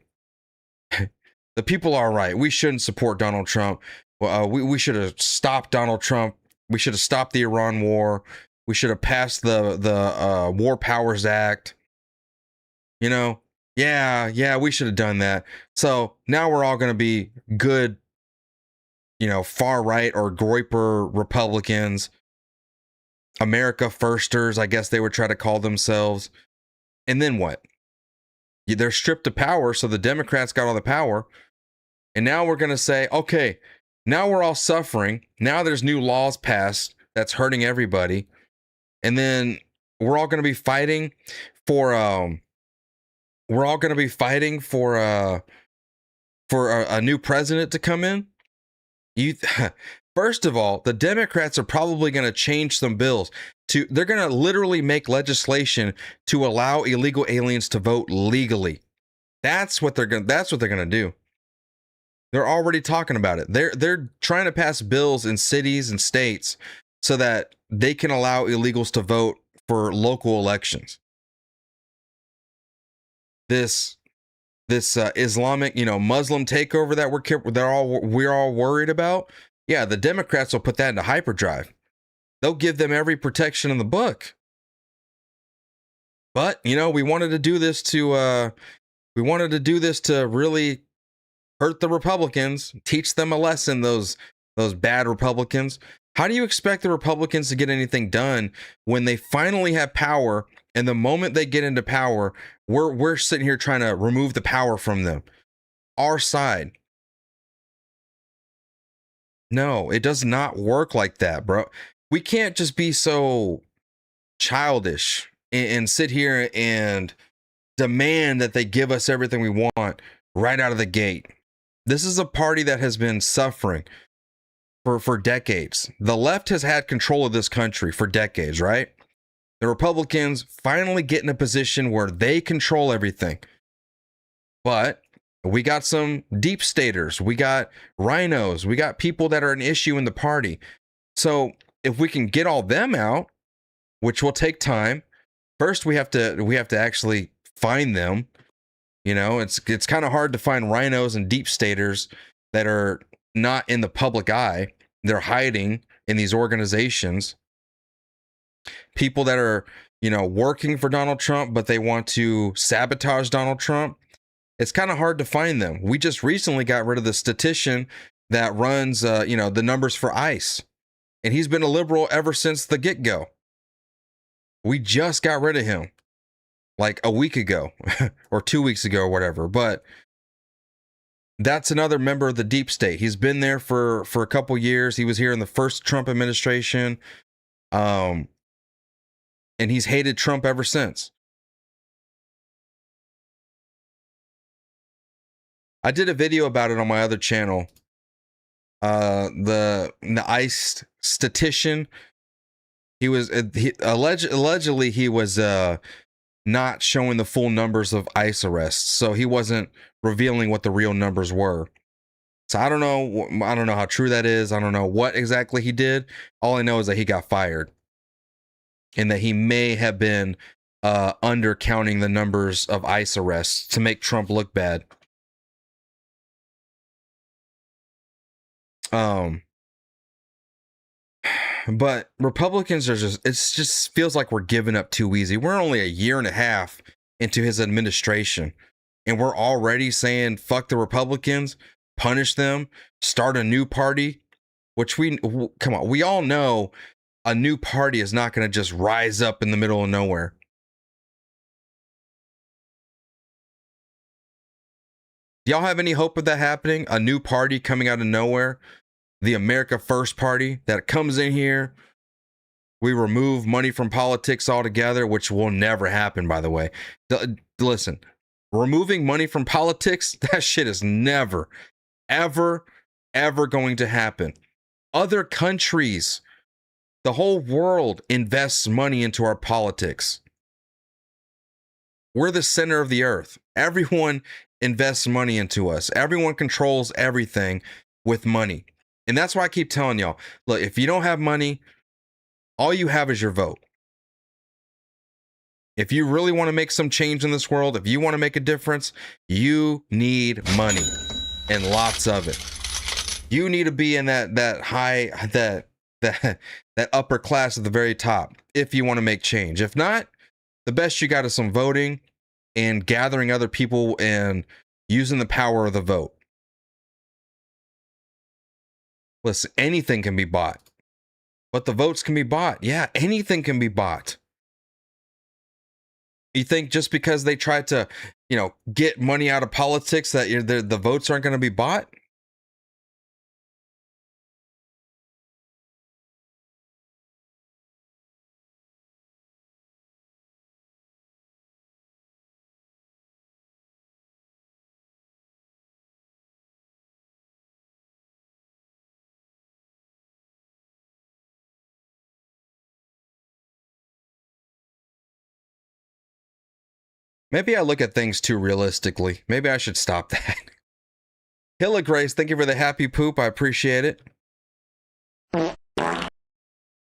The people are right. We shouldn't support Donald Trump. We should have stopped Donald Trump. We should have stopped the Iran war. We should have passed the War Powers Act. You know, yeah, we should have done that. So now we're all going to be good, far right or Groyper Republicans, America Firsters, I guess they would try to call themselves. And then what? They're stripped of power, so the Democrats got all the power. And now we're going to say, okay, now we're all suffering. Now there's new laws passed that's hurting everybody. And then we're all going to be fighting for a new president to come in. First of all, the Democrats are probably going to change some bills they're going to literally make legislation to allow illegal aliens to vote legally. That's what they're going to do. They're already talking about it. They're trying to pass bills in cities and states so that they can allow illegals to vote for local elections. This Islamic, Muslim takeover that we're all worried about. Yeah, the Democrats will put that into hyperdrive. They'll give them every protection in the book. But, we wanted to do this to really hurt the Republicans, teach them a lesson, those bad Republicans. How do you expect the Republicans to get anything done when they finally have power, and the moment they get into power, we're sitting here trying to remove the power from them? Our side. No, it does not work like that, bro. We can't just be so childish and sit here and demand that they give us everything we want right out of the gate. This is a party that has been suffering for decades. The left has had control of this country for decades, right? The Republicans finally get in a position where they control everything. But we got some deep staters, we got rhinos, we got people that are an issue in the party. So if we can get all them out, which will take time, first we have to actually find them. It's kind of hard to find rhinos and deep staters that are not in the public eye. They're hiding in these organizations. People that are, working for Donald Trump, but they want to sabotage Donald Trump. It's kind of hard to find them. We just recently got rid of the statistician that runs, the numbers for ICE. And he's been a liberal ever since the get-go. We just got rid of him like a week ago or 2 weeks ago or whatever. But that's another member of the deep state. He's been there for a couple years. He was here in the first Trump administration. And he's hated Trump ever since. I did a video about it on my other channel. The ICE statistician, allegedly he was not showing the full numbers of ICE arrests, so he wasn't revealing what the real numbers were. So I don't know how true that is. I don't know what exactly he did. All I know is that he got fired, and that he may have been undercounting the numbers of ICE arrests to make Trump look bad. But Republicans are it just feels like we're giving up too easy. We're only a year and a half into his administration, and we're already saying, fuck the Republicans, punish them, start a new party, which come on, we all know a new party is not going to just rise up in the middle of nowhere. Do y'all have any hope of that happening? A new party coming out of nowhere? The America First Party that comes in here. We remove money from politics altogether, which will never happen, by the way. Listen, removing money from politics, that shit is never, ever, ever going to happen. Other countries, the whole world invests money into our politics. We're the center of the earth. Everyone invests money into us. Everyone controls everything with money. And that's why I keep telling y'all, look, if you don't have money, all you have is your vote. If you really want to make some change in this world, if you want to make a difference, you need money and lots of it. You need to be in that upper class at the very top if you want to make change. If not, the best you got is some voting and gathering other people and using the power of the vote. Listen, anything can be bought, but the votes can be bought. Yeah, anything can be bought. You think just because they tried to, get money out of politics that the votes aren't going to be bought? Maybe I look at things too realistically. Maybe I should stop that. Hilla Grace, thank you for the happy poop. I appreciate it.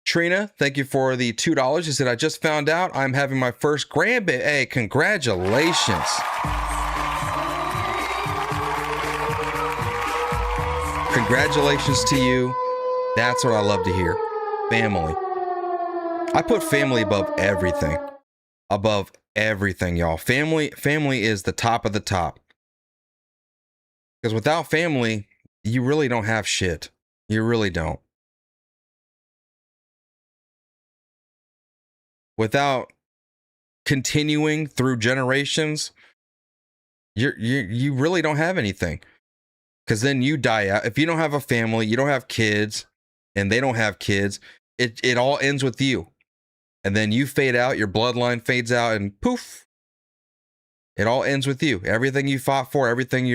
Trina, thank you for the $2. She said, I just found out I'm having my first grandbaby. Hey, congratulations. Congratulations to you. That's what I love to hear. Family. I put family above everything. Above everything, y'all. Family is the top of the top. Because without family, you really don't have shit. You really don't. Without continuing through generations, you really don't have anything. Because then you die out. If you don't have a family, you don't have kids, and they don't have kids, it all ends with you. And then you fade out, your bloodline fades out, and poof, it all ends with you. Everything you fought for, everything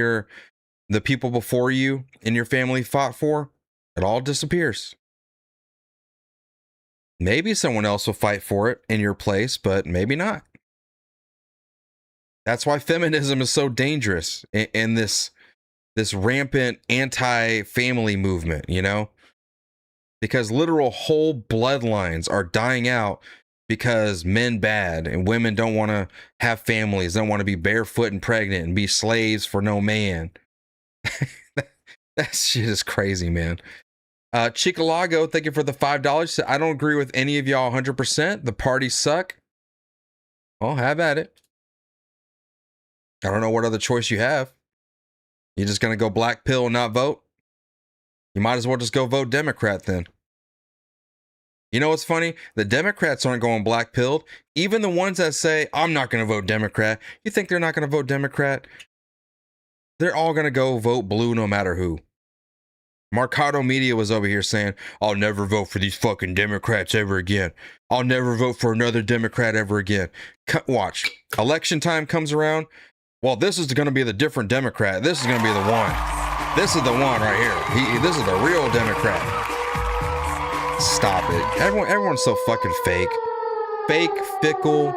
the people before you in your family fought for, it all disappears. Maybe someone else will fight for it in your place, but maybe not. That's why feminism is so dangerous in this rampant anti-family movement, because literal whole bloodlines are dying out because men bad and women don't want to have families, don't want to be barefoot and pregnant and be slaves for no man. That shit is crazy, man. Chicalago, thank you for the $5. I don't agree with any of y'all 100%. The parties suck. Well, have at it. I don't know what other choice you have. You're just going to go black pill and not vote? You might as well just go vote Democrat then. You know what's funny? The Democrats aren't going black pilled. Even the ones that say, I'm not going to vote Democrat. You think they're not going to vote Democrat? They're all going to go vote blue no matter who. Mercado Media was over here saying, I'll never vote for these fucking Democrats ever again. I'll never vote for another Democrat ever again. Watch. Election time comes around. Well, this is going to be the different Democrat. This is going to be the one. This is the one right here. This is the real Democrat. Stop it. Everyone's so fucking fake. Fake, fickle.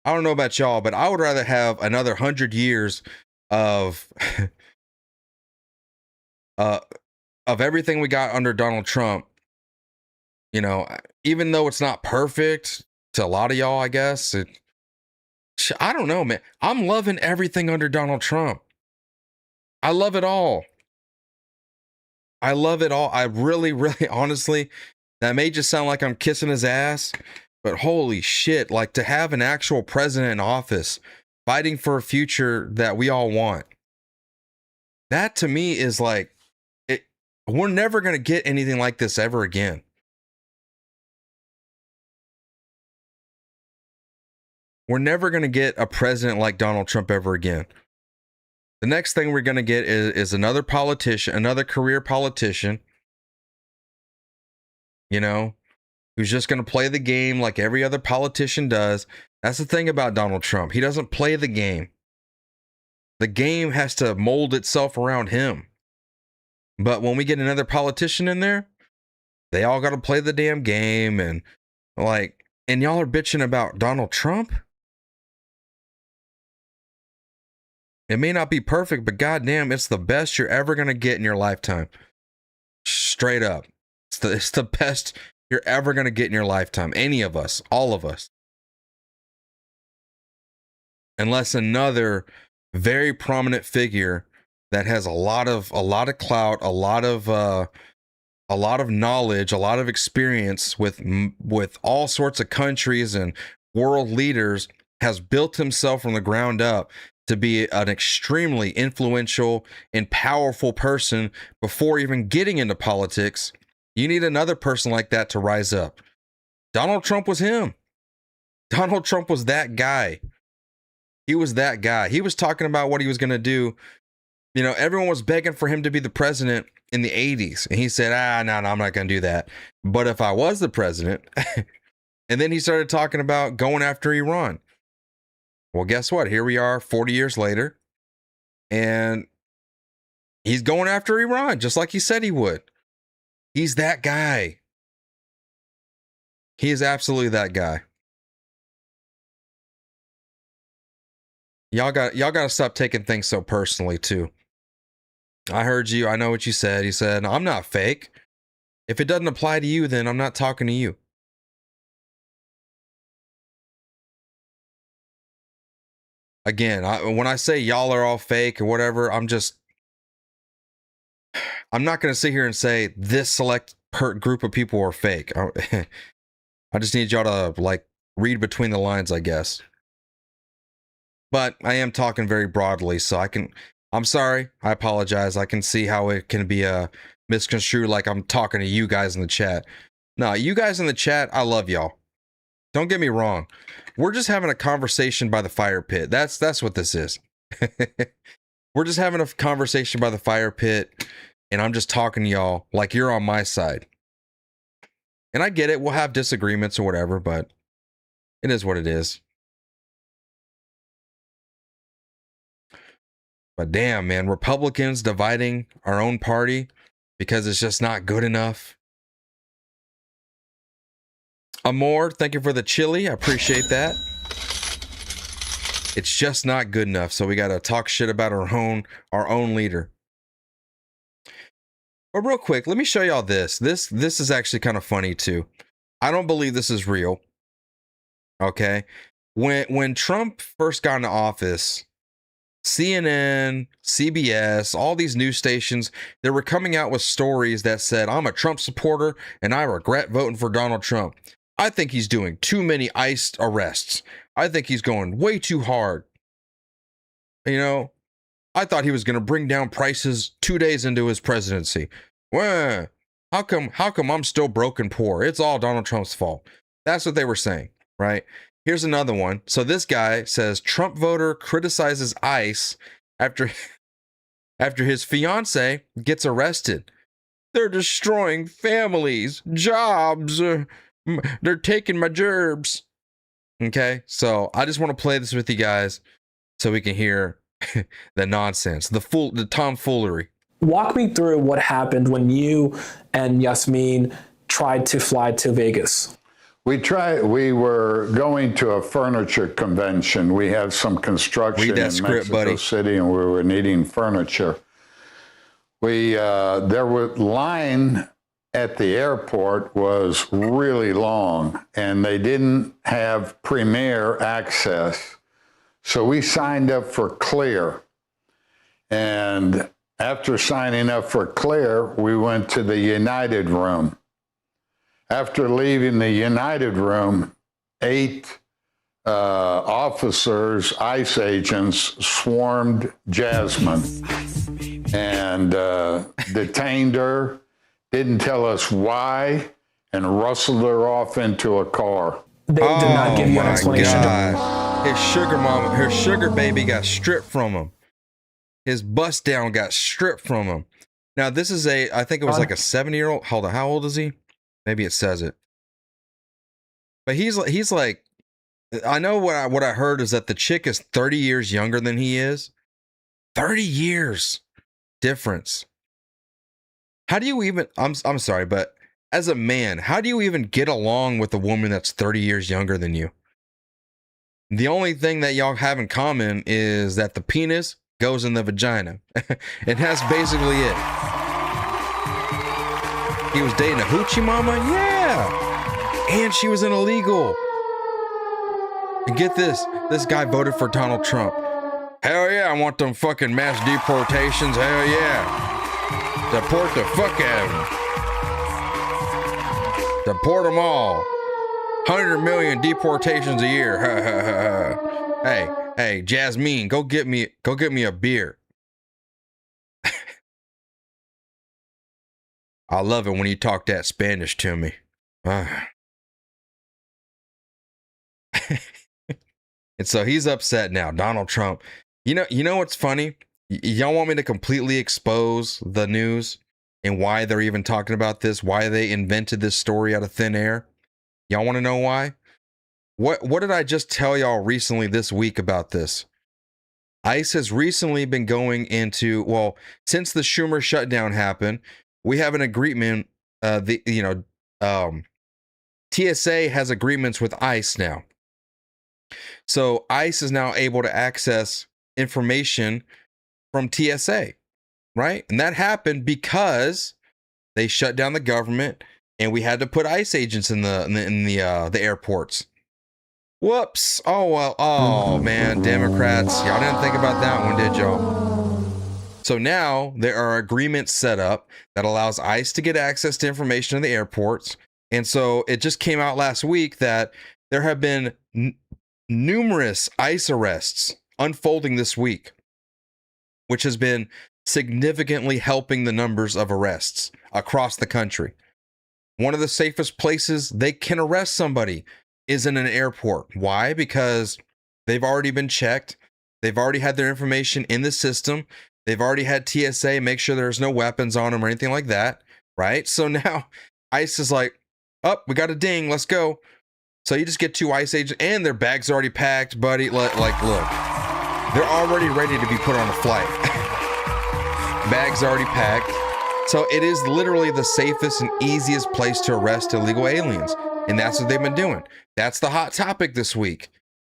I don't know about y'all, but I would rather have another 100 years of everything we got under Donald Trump You know, even though it's not perfect to a lot of y'all, I guess, I don't know, man. I'm loving everything under Donald Trump. I love it all. I love it all. I really, really, honestly, that may just sound like I'm kissing his ass, but holy shit, like to have an actual president in office fighting for a future that we all want. That to me is like, we're never going to get anything like this ever again. We're never going to get a president like Donald Trump ever again. The next thing we're going to get is another politician, another career politician, you know, who's just going to play the game like every other politician does. That's the thing about Donald Trump. He doesn't play the game. The game has to mold itself around him. But when we get another politician in there, they all got to play the damn game. And like, and y'all are bitching about Donald Trump? It may not be perfect, but goddamn, it's the best you're ever going to get in your lifetime. Straight up. It's the best you're ever going to get in your lifetime. Any of us, all of us. Unless another very prominent figure that has a lot of clout, a lot of knowledge, a lot of experience with all sorts of countries and world leaders has built himself from the ground up to be an extremely influential and powerful person before even getting into politics. You need another person like that to rise up. Donald Trump was him. Donald Trump was that guy. He was that guy. He was talking about what he was going to do. You know, everyone was begging for him to be the president in the 80s. And he said, no, I'm not going to do that. But if I was the president, and then he started talking about going after Iran. Well, guess what? Here we are 40 years later, and he's going after Iran, just like he said he would. He's that guy. He is absolutely that guy. Y'all got to stop taking things so personally, too. I heard you. I know what you said. He said, I'm not fake. If it doesn't apply to you, then I'm not talking to you. Again, when I say y'all are all fake or whatever, I'm not going to sit here and say this select group of people are fake. I just need y'all to like read between the lines, I guess. But I am talking very broadly, so I'm sorry. I apologize. I can see how it can be misconstrued like I'm talking to you guys in the chat. No, you guys in the chat, I love y'all. Don't get me wrong. We're just having a conversation by the fire pit. That's what this is. We're just having a conversation by the fire pit, and I'm just talking to y'all like you're on my side. And I get it. We'll have disagreements or whatever, but it is what it is. But damn, man, Republicans dividing our own party because it's just not good enough. Amor, thank you for the chili. I appreciate that. It's just not good enough, so we got to talk shit about our own leader. But real quick, let me show y'all this. This is actually kind of funny too. I don't believe this is real. Okay? When Trump first got into office, CNN, CBS, all these news stations, they were coming out with stories that said, I'm a Trump supporter and I regret voting for Donald Trump. I think he's doing too many ICE arrests. I think he's going way too hard. You know, I thought he was going to bring down prices 2 days into his presidency. Well, how come I'm still broke and poor? It's all Donald Trump's fault. That's what they were saying, right? Here's another one. So this guy says Trump voter criticizes ICE after his fiance gets arrested. They're destroying families, jobs. They're taking my gerbs. Okay, so I just want to play this with you guys so we can hear the nonsense, the tomfoolery. Walk me through what happened when you and Yasmin tried to fly to Vegas. We were going to a furniture convention. We had some construction in Mexico City, and we were needing furniture. There was line at the airport was really long, and they didn't have Premier access. So we signed up for Clear. And after signing up for Clear, we went to the United room. After leaving the United room, 8 officers, ICE agents, swarmed Jasmine and detained her, didn't tell us why, and rustled her off into a car. They did not give you an explanation. God. His sugar mama, her sugar baby got stripped from him. His bust down got stripped from him. Now, this is I think it was like a 70-year-old. Hold on, how old is he? Maybe it says it. But he's like, I know what I heard is that the chick is 30 years younger than he is. 30 years difference. How do you even, I'm sorry, but as a man, how do you even get along with a woman that's 30 years younger than you? The only thing that y'all have in common is that the penis goes in the vagina. And that's basically it. He was dating a hoochie mama? Yeah. And she was an illegal. And get this guy voted for Donald Trump. Hell yeah, I want them fucking mass deportations. Hell yeah. Deport the fuck out of them. Deport them all. 100 million deportations a year. Hey, Jasmine, go get me a beer. I love it when you talk that Spanish to me. And so he's upset now, Donald Trump. You know what's funny? Y'all want me to completely expose the news and why they're even talking about this, why they invented this story out of thin air? Y'all want to know why? What did I just tell y'all recently this week about this? ICE has recently been going into, well, since the Schumer shutdown happened, we have an agreement. TSA has agreements with ICE now. So ICE is now able to access information from TSA, right? And that happened because they shut down the government, and we had to put ICE agents in the airports. Whoops! Oh well. Oh man, Democrats, y'all didn't think about that one, did y'all? So now there are agreements set up that allows ICE to get access to information in the airports, and so it just came out last week that there have been numerous ICE arrests unfolding this week, which has been significantly helping the numbers of arrests across the country. One of the safest places they can arrest somebody is in an airport. Why? Because they've already been checked. They've already had their information in the system. They've already had TSA make sure there's no weapons on them or anything like that, right? So now ICE is like, oh, we got a ding, let's go. So you just get 2 ICE agents, and their bags are already packed, buddy. Like, look, they're already ready to be put on a flight. Bags already packed. So it is literally the safest and easiest place to arrest illegal aliens. And that's what they've been doing. That's the hot topic this week.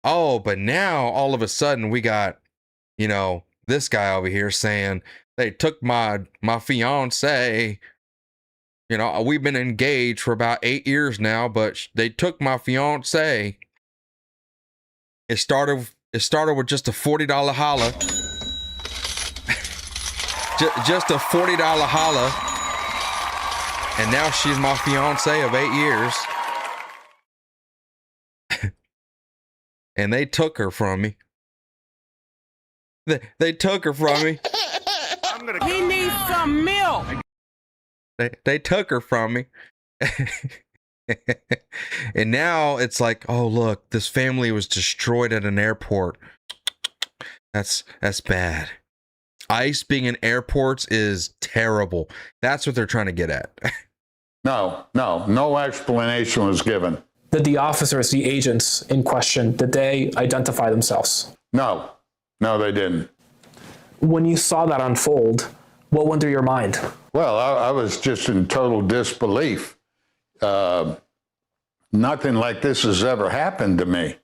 Oh, but now all of a sudden we got, this guy over here saying they took my fiance. We've been engaged for about 8 years now, but they took my fiance. It started with just a $40 holla. Just a $40 holla. And now she's my fiance of 8 years. And they took her from me. They took her from me. He needs some milk. They took her from me. And now it's like, oh, look, this family was destroyed at an airport. That's bad. ICE being in airports is terrible. That's what they're trying to get at. No explanation was given. Did the officers, the agents in question, did they identify themselves? No, they didn't. When you saw that unfold, what went through your mind? Well, I was just in total disbelief. Nothing like this has ever happened to me.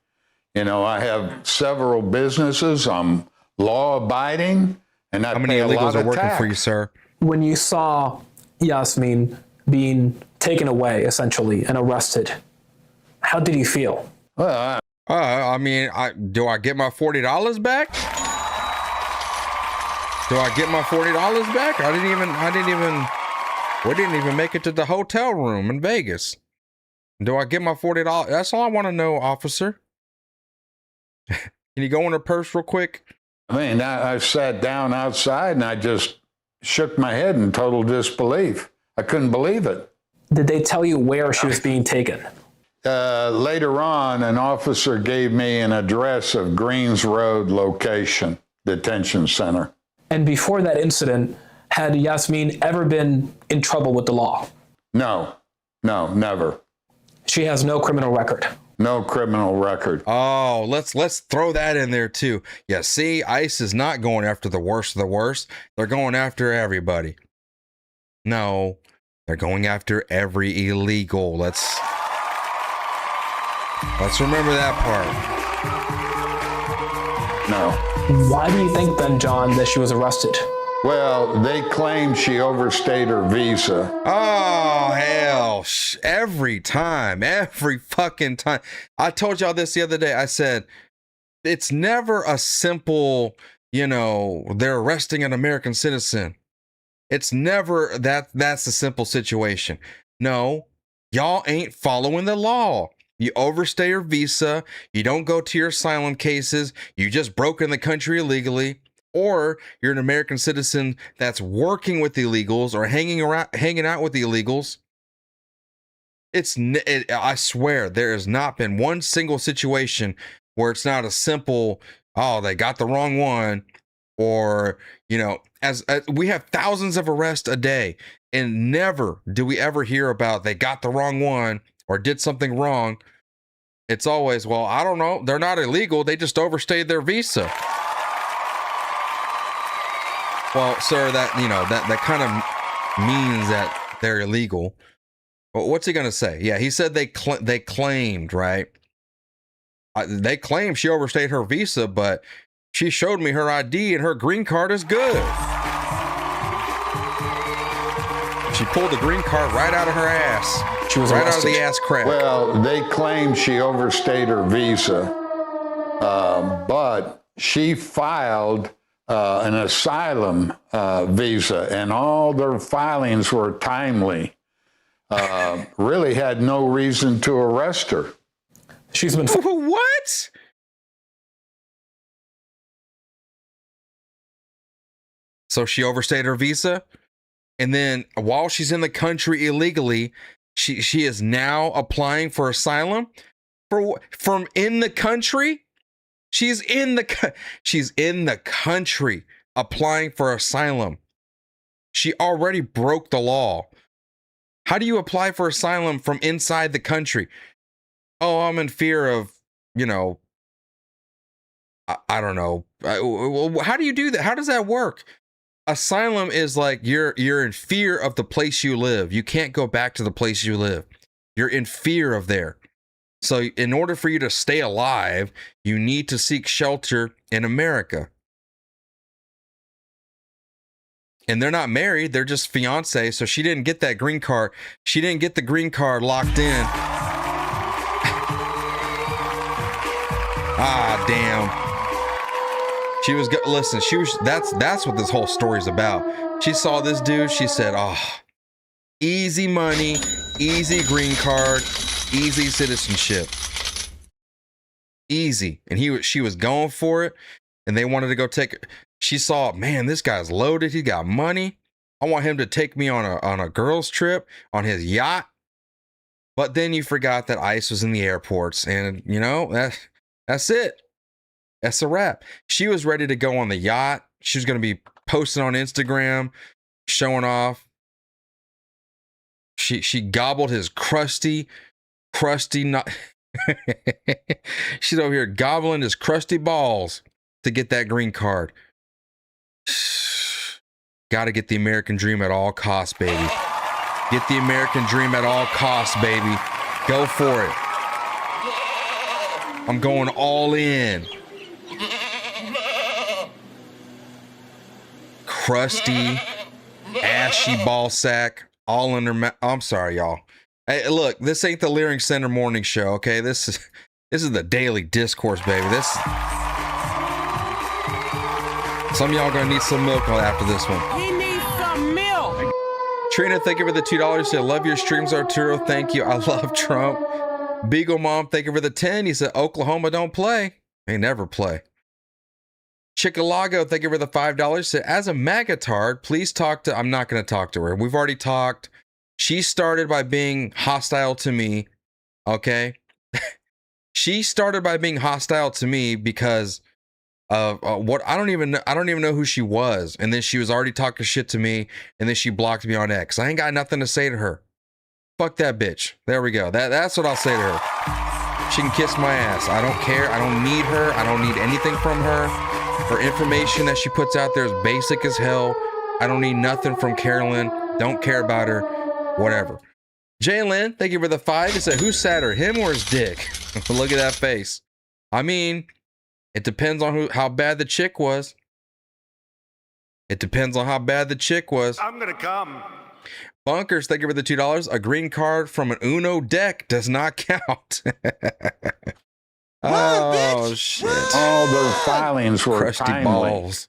I have several businesses. I'm law-abiding, and I How many pay a illegals lot are of working tax. for you, sir? When you saw Yasmin being taken away, essentially, and arrested. How did you feel? Well, I mean, do I get my $40 back? Do I get my $40 back? We didn't even make it to the hotel room in Vegas. Do I get my $40? That's all I want to know, officer. Can you go in her purse real quick? I mean, I sat down outside and I just shook my head in total disbelief. I couldn't believe it. Did they tell you where she was being taken? Later on, an officer gave me an address of Greens Road location, detention center. And before that incident, had Yasmin ever been in trouble with the law? No, never. She has no criminal record. No criminal record. Oh, let's throw that in there too. Yeah, see, ICE is not going after the worst of the worst. They're going after everybody. No, they're going after every illegal. Let's remember that part. No. Why do you think then, John, that she was arrested? Well, they claim she overstayed her visa. Oh, hell. Every fucking time. I told y'all this the other day. I said, it's never a simple, they're arresting an American citizen. It's never that's a simple situation. No, y'all ain't following the law. You overstay your visa. You don't go to your asylum cases. You just broke in the country illegally. Or you're an American citizen that's working with the illegals or hanging out with the illegals. I swear there has not been one single situation where it's not a simple, oh, they got the wrong one. Or, as we have thousands of arrests a day, and never do we ever hear about they got the wrong one or did something wrong. It's always, well, I don't know. They're not illegal. They just overstayed their visa. Well, sir, that kind of means that they're illegal. Well, what's he going to say? Yeah, he said they claimed, right? They claimed she overstayed her visa, but she showed me her ID and her green card is good. She pulled the green card right out of her ass. She was right arrested. out of the ass crack. Well, they claim she overstayed her visa, but she filed an asylum visa, and all their filings were timely. Really had no reason to arrest her. She's been... What? So she overstayed her visa, and then while she's in the country illegally, she is now applying for asylum from in the country. She's in the country applying for asylum. She already broke the law. How do you apply for asylum from inside the country? Oh, I'm in fear of, I don't know. How do you do that? How does that work? Asylum is like you're in fear of the place you live. You can't go back to the place you live. You're in fear of there. So in order for you to stay alive, you need to seek shelter in America. And they're not married. They're just fiancé. So she didn't get that green card. She didn't get the green card locked in. Ah, damn. She was listen, that's what this whole story is about. She saw this dude, she said, "Oh, easy money, easy green card, easy citizenship." Easy. And she was going for it, and they wanted to go take it. She saw, man, this guy's loaded, he got money. I want him to take me on a girls trip on his yacht. But then you forgot that ICE was in the airports, and that's it. That's a wrap. She was ready to go on the yacht. She was going to be posting on Instagram, showing off. She gobbled his crusty not. She's over here gobbling his crusty balls to get that green card. Got to get the American dream at all costs, baby. Get the American dream at all costs, baby. Go for it. I'm going all in. Crusty, ashy ball sack. all in her I'm sorry, y'all. Hey, look, this ain't the Leering Center morning show, okay? This is the Daily Discourse, baby. Some of y'all gonna need some milk after this one. He needs some milk. Trina, thank you for the $2. Said, love your streams, Arturo. Thank you. I love Trump. Beagle Mom, thank you for the 10. He said, Oklahoma don't play. They never play. Chicalago, thank you for the $5. Said, as a magatard, please talk to... I'm not going to talk to her. We've already talked. She started by being hostile to me. Okay? She started by being hostile to me because of what... I don't even know who she was. And then she was already talking shit to me. And then she blocked me on X. I ain't got nothing to say to her. Fuck that bitch. There we go. That's what I'll say to her. She can kiss my ass. I don't care. I don't need her. I don't need anything from her. Her information that she puts out there is basic as hell. I don't need nothing from Carolyn. Don't care about her. Whatever. Jalen, thank you for the 5. He said, who's sadder, him or his dick? Look at that face. I mean, it depends on how bad the chick was. It depends on how bad the chick was. I'm gonna come. Bunkers, thank you for the $2. A green card from an Uno deck does not count. Oh, shit. All those filings were Crusty timely. balls.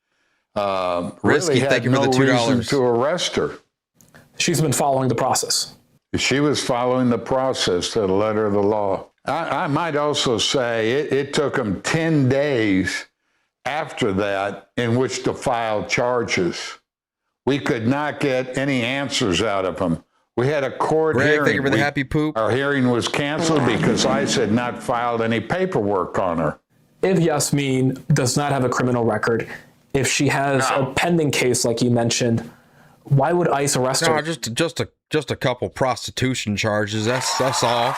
Risky, Really thank you for the $2. To arrest her. She's been following the process. She was following the process to the letter of the law. I might also say it took them 10 days after that in which to file charges. We could not get any answers out of them. We had a court hearing. Thank you for the happy poop. Our hearing was canceled because ICE had not filed any paperwork on her. If Yasmin does not have a criminal record, if she has a pending case like you mentioned, why would ICE arrest her? No, just a couple prostitution charges. That's all.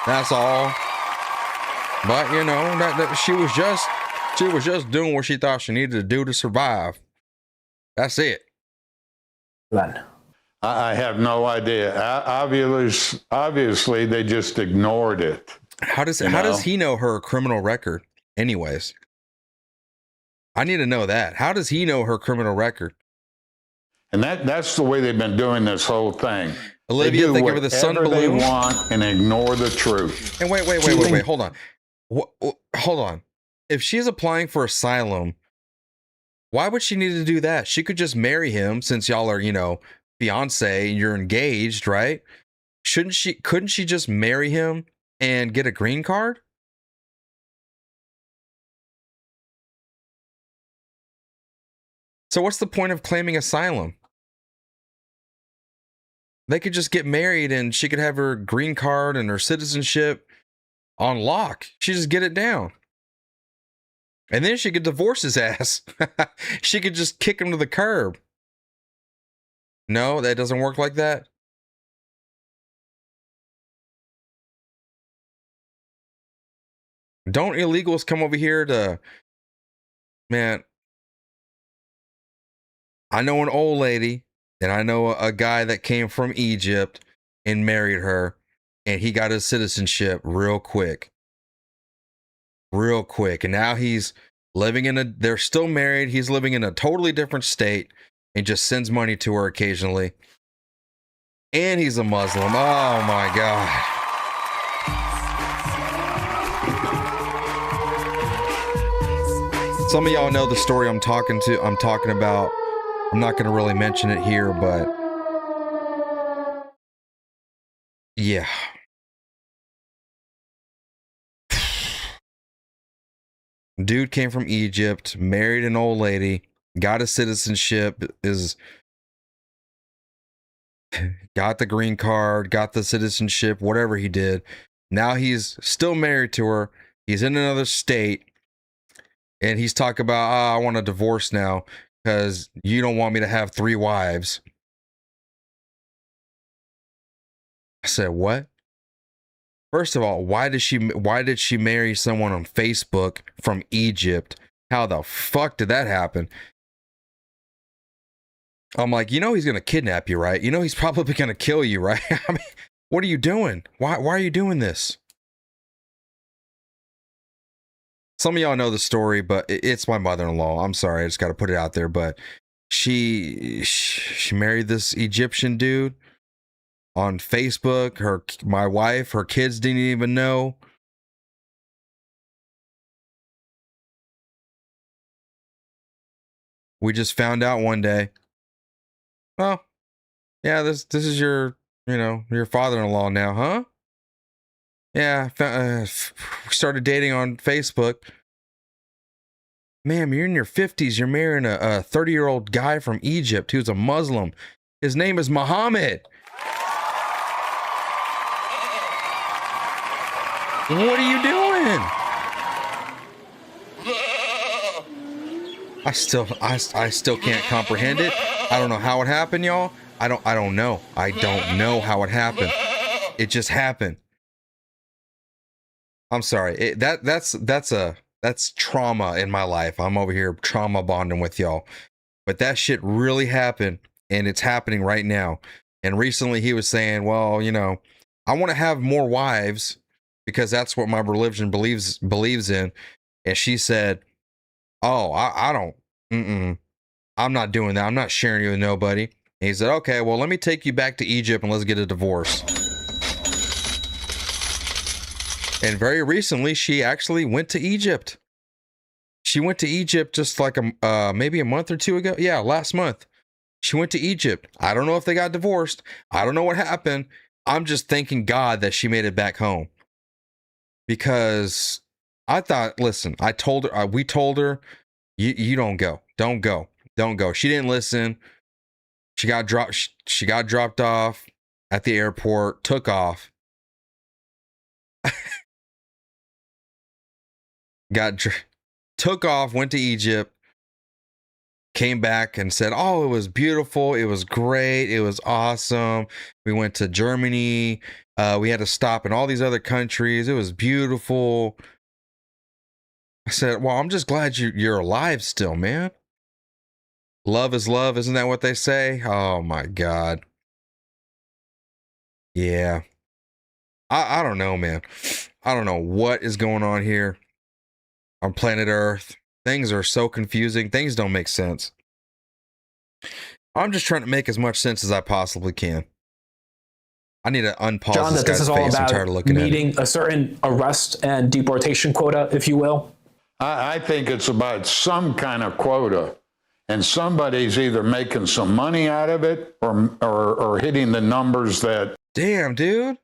That's all. But you know that she was just doing what she thought she needed to do to survive. That's it. Then I have no idea. Obviously, they just ignored it. How does he know her criminal record? Anyways, I need to know that. How does he know her criminal record? And that's the way they've been doing this whole thing. Olivia, thank you for the sun balloon. They want and ignore the truth. And wait. Hold on. Hold on. If she's applying for asylum, why would she need to do that? She could just marry him since y'all are, fiance, you're engaged, right? Couldn't she just marry him and get a green card? So what's the point of claiming asylum? They could just get married and she could have her green card and her citizenship on lock. She just get it down. And then she could divorce his ass. She could just kick him to the curb. No, that doesn't work like that. Don't illegals come over here to... Man, I know an old lady, and I know a guy that came from Egypt and married her, and he got his citizenship real quick. And now he's living they're still married. He's living in a totally different state and just sends money to her occasionally. And he's a Muslim. Oh my God. Some of y'all know the story I'm talking about. I'm not going to really mention it here, but yeah. Dude came from Egypt, married an old lady, got a citizenship, got the green card, got the citizenship, whatever he did. Now he's still married to her. He's in another state. And he's talking about, I want a divorce now because you don't want me to have 3 wives. I said, what? First of all, why did she marry someone on Facebook from Egypt? How the fuck did that happen? I'm like, he's going to kidnap you, right? He's probably going to kill you, right? I mean, what are you doing? Why are you doing this? Some of y'all know the story, but it's my mother-in-law. I'm sorry, I just got to put it out there. But she married this Egyptian dude on Facebook. My wife, her kids didn't even know. We just found out one day. Oh, yeah, this is your, your father-in-law now, huh? Yeah, we started dating on Facebook. Ma'am, you're in your 50s. You're marrying a 30-year-old guy from Egypt who's a Muslim. His name is Muhammad. What are you doing? I still can't comprehend it. I don't know how it happened, y'all. I don't know. I don't know how it happened. It just happened. I'm sorry. That's trauma in my life. I'm over here trauma bonding with y'all. But that shit really happened, and it's happening right now. And recently he was saying, well, I want to have more wives because that's what my religion believes in. And she said, oh, I don't, I'm not doing that. I'm not sharing you with nobody. And he said, okay, well, let me take you back to Egypt and let's get a divorce. And very recently, she actually went to Egypt. She went to Egypt just like maybe a month or two ago. Yeah, last month. She went to Egypt. I don't know if they got divorced. I don't know what happened. I'm just thanking God that she made it back home. Because I thought, listen, we told her, you don't go. Don't go. Don't go. She didn't listen. She got dropped off at the airport, took off. Took off, went to Egypt, came back and said, oh, it was beautiful. It was great. It was awesome. We went to Germany. We had to stop in all these other countries. It was beautiful. I said, well, I'm just glad you're alive still, man. Love is love. Isn't that what they say? Oh my God. Yeah. I don't know, man. I don't know what is going on here on planet Earth. Things are so confusing. Things don't make sense. I'm just trying to make as much sense as I possibly can. I need to unpause John, this that this guy's is all face. I'm about tired of looking at it. meeting a certain arrest and deportation quota, if you will. I think it's about some kind of quota, and somebody's either making some money out of it or hitting the numbers that. Damn, dude.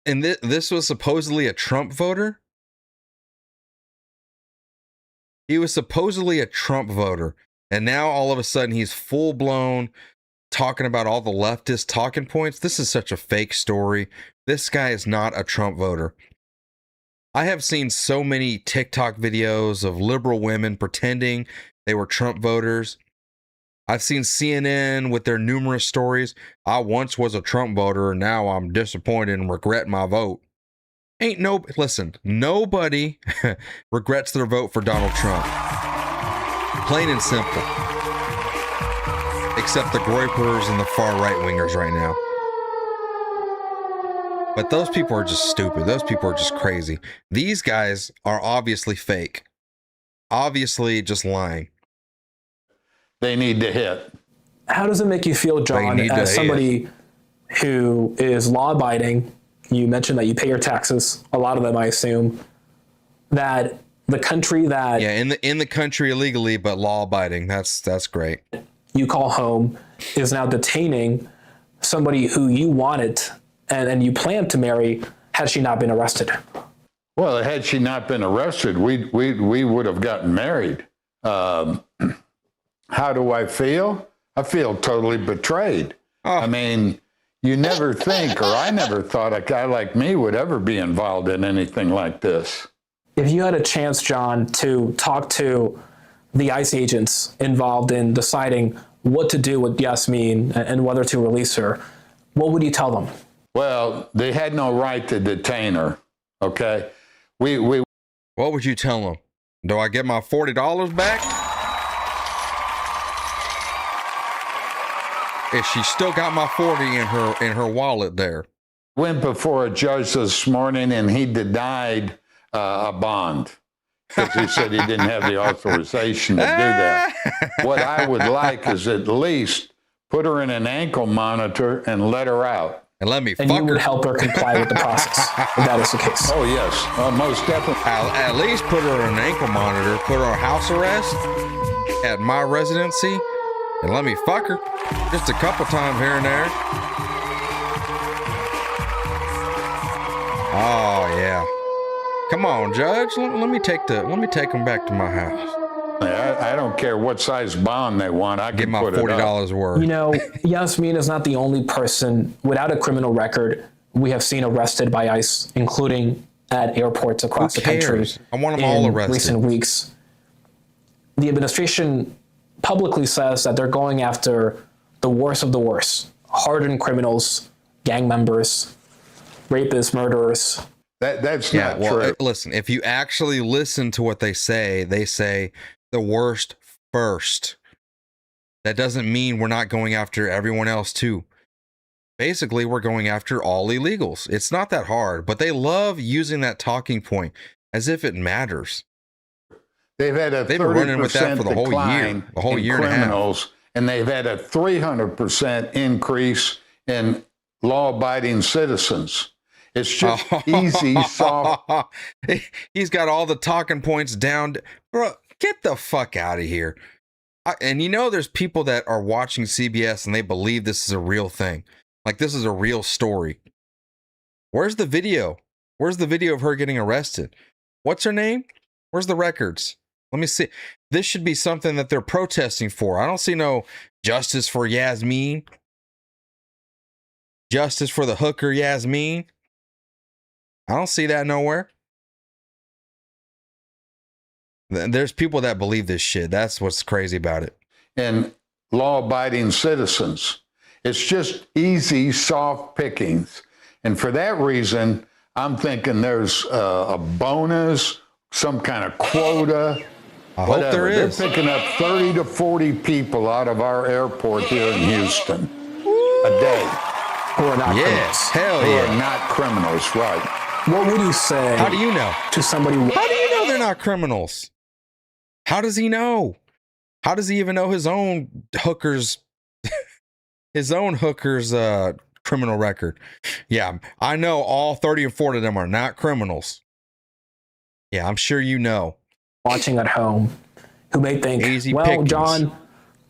And this was supposedly a Trump voter? He was supposedly a Trump voter. And now all of a sudden he's full blown talking about all the leftist talking points. This is such a fake story. This guy is not a Trump voter. I have seen so many TikTok videos of liberal women pretending they were Trump voters. I've seen CNN with their numerous stories. I once was a Trump voter, now I'm disappointed and regret my vote. Listen, nobody regrets their vote for Donald Trump. Plain and simple. Except the Groypers and the far right wingers right now. But those people are just stupid. Those people are just crazy. These guys are obviously fake. Obviously just lying. They need to hit. How does it make you feel, John, as somebody who is law-abiding? You mentioned that you pay your taxes, a lot of them, I assume, that the country that... Yeah, in the country illegally, but law-abiding. That's great. You call home is now detaining somebody who you wanted and you planned to marry had she not been arrested. Well, had she not been arrested, we would have gotten married. How do I feel? I feel totally betrayed. Oh. I mean, you never think, or I never thought a guy like me would ever be involved in anything like this. If you had a chance, John, to talk to the ICE agents involved in deciding what to do with Yasmin and whether to release her, what would you tell them? Well, they had no right to detain her, okay? What would you tell them? Do I get my $40 back? If she still got my 40 in her wallet there. Went before a judge this morning and he denied a bond. because he said he didn't have the authorization to do that. What I would like is at least put her in an ankle monitor and let her out. And let me And fuck you her. would help her comply with the process, if that is the case. Oh, yes, most definitely. At least put her in an ankle monitor, put her on house arrest at my residency, and let me fuck her just a couple times here and there. Oh yeah, come on, Judge. Let me take them back to my house. I don't care what size bond they want. I Get can my put it up. $40 worth. You know, Yasmin is not the only person without a criminal record we have seen arrested by ICE, including at airports across Who the country. cares? I want them all in arrested. Recent weeks. The administration publicly says that they're going after the worst of the worst, hardened criminals, gang members, rapists, murderers. That's Yeah, not well, true. listen, if you actually listen to what they say the worst first. That doesn't mean we're not going after everyone else too. Basically, we're going after all illegals. It's not that hard, but they love using that talking point as if it matters. They've had a They've been running with that 30% for the whole year, decline the whole in year and a half. criminals, and they've had a 300% increase in law-abiding citizens. It's just easy, soft. He's got all the talking points down. Bro, get the fuck out of here. And you know, there's people that are watching CBS and they believe this is a real thing. Like this is a real story. Where's the video? Where's the video of her getting arrested? What's her name? Where's the records? Let me see. This should be something that they're protesting for. I don't see no justice for Yasmin. Justice for the hooker Yasmin. I don't see that nowhere. There's people that believe this shit. That's what's crazy about it. And law-abiding citizens. It's just easy, soft pickings. And for that reason, I'm thinking there's a bonus, some kind of quota. I hope there is. They're picking up 30 to 40 people out of our airport here in Houston a day. Who are not Yes, criminals. hell Who yeah. are not criminals, right? What would you say How do you know? to somebody? How do you know they're not criminals? How does he know? How does he even know his own hooker's criminal record? Yeah, I know all 30 or 40 of them are not criminals. Yeah, I'm sure you know. Watching at home who may think, Easy well, pickings. John,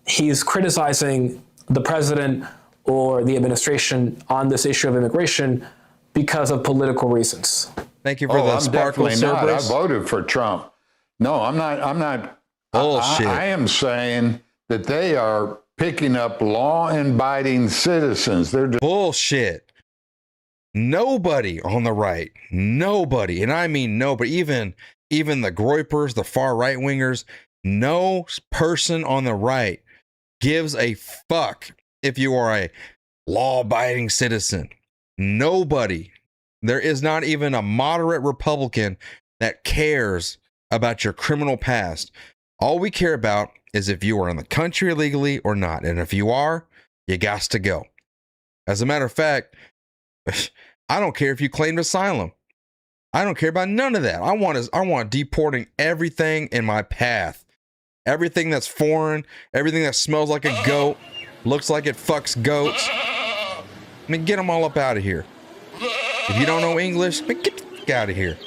he's criticizing the president or the administration on this issue of immigration because of political reasons. Thank you for the I'm sparkle definitely not. I Cerberus. voted for Trump. No, I'm not. Bullshit. I am saying that they are picking up law-abiding citizens. They're just Bullshit. Nobody on the right, nobody, and I mean nobody, even the groypers, the far right wingers, no person on the right gives a fuck if you are a law-abiding citizen. Nobody. There is not even a moderate Republican that cares about your criminal past. All we care about is if you are in the country illegally or not. And if you are, you got to go. As a matter of fact, I don't care if you claimed asylum. I don't care about none of that. I want deporting everything in my path. Everything that's foreign, everything that smells like a goat, looks like it fucks goats. I mean, get them all up out of here. If you don't know English, get the fuck out of here.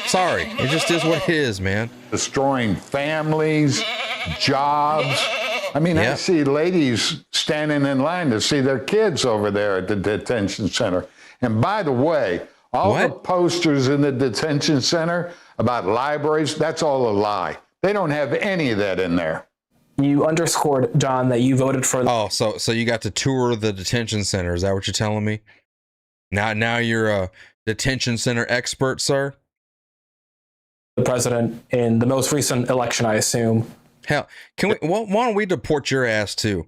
Sorry, it just is what it is, man. destroying families, jobs. I mean, I Yep. see ladies standing in line to see their kids over there at the detention center. And by the way, all the What? posters in the detention center about libraries, that's all a lie. They don't have any of that in there. You underscored, John, that you voted for Oh, so you got to tour the detention center. Is that what you're telling me? Now you're a detention center expert, sir? the president in the most recent election, I assume. Hell, can we? Why don't we deport your ass too?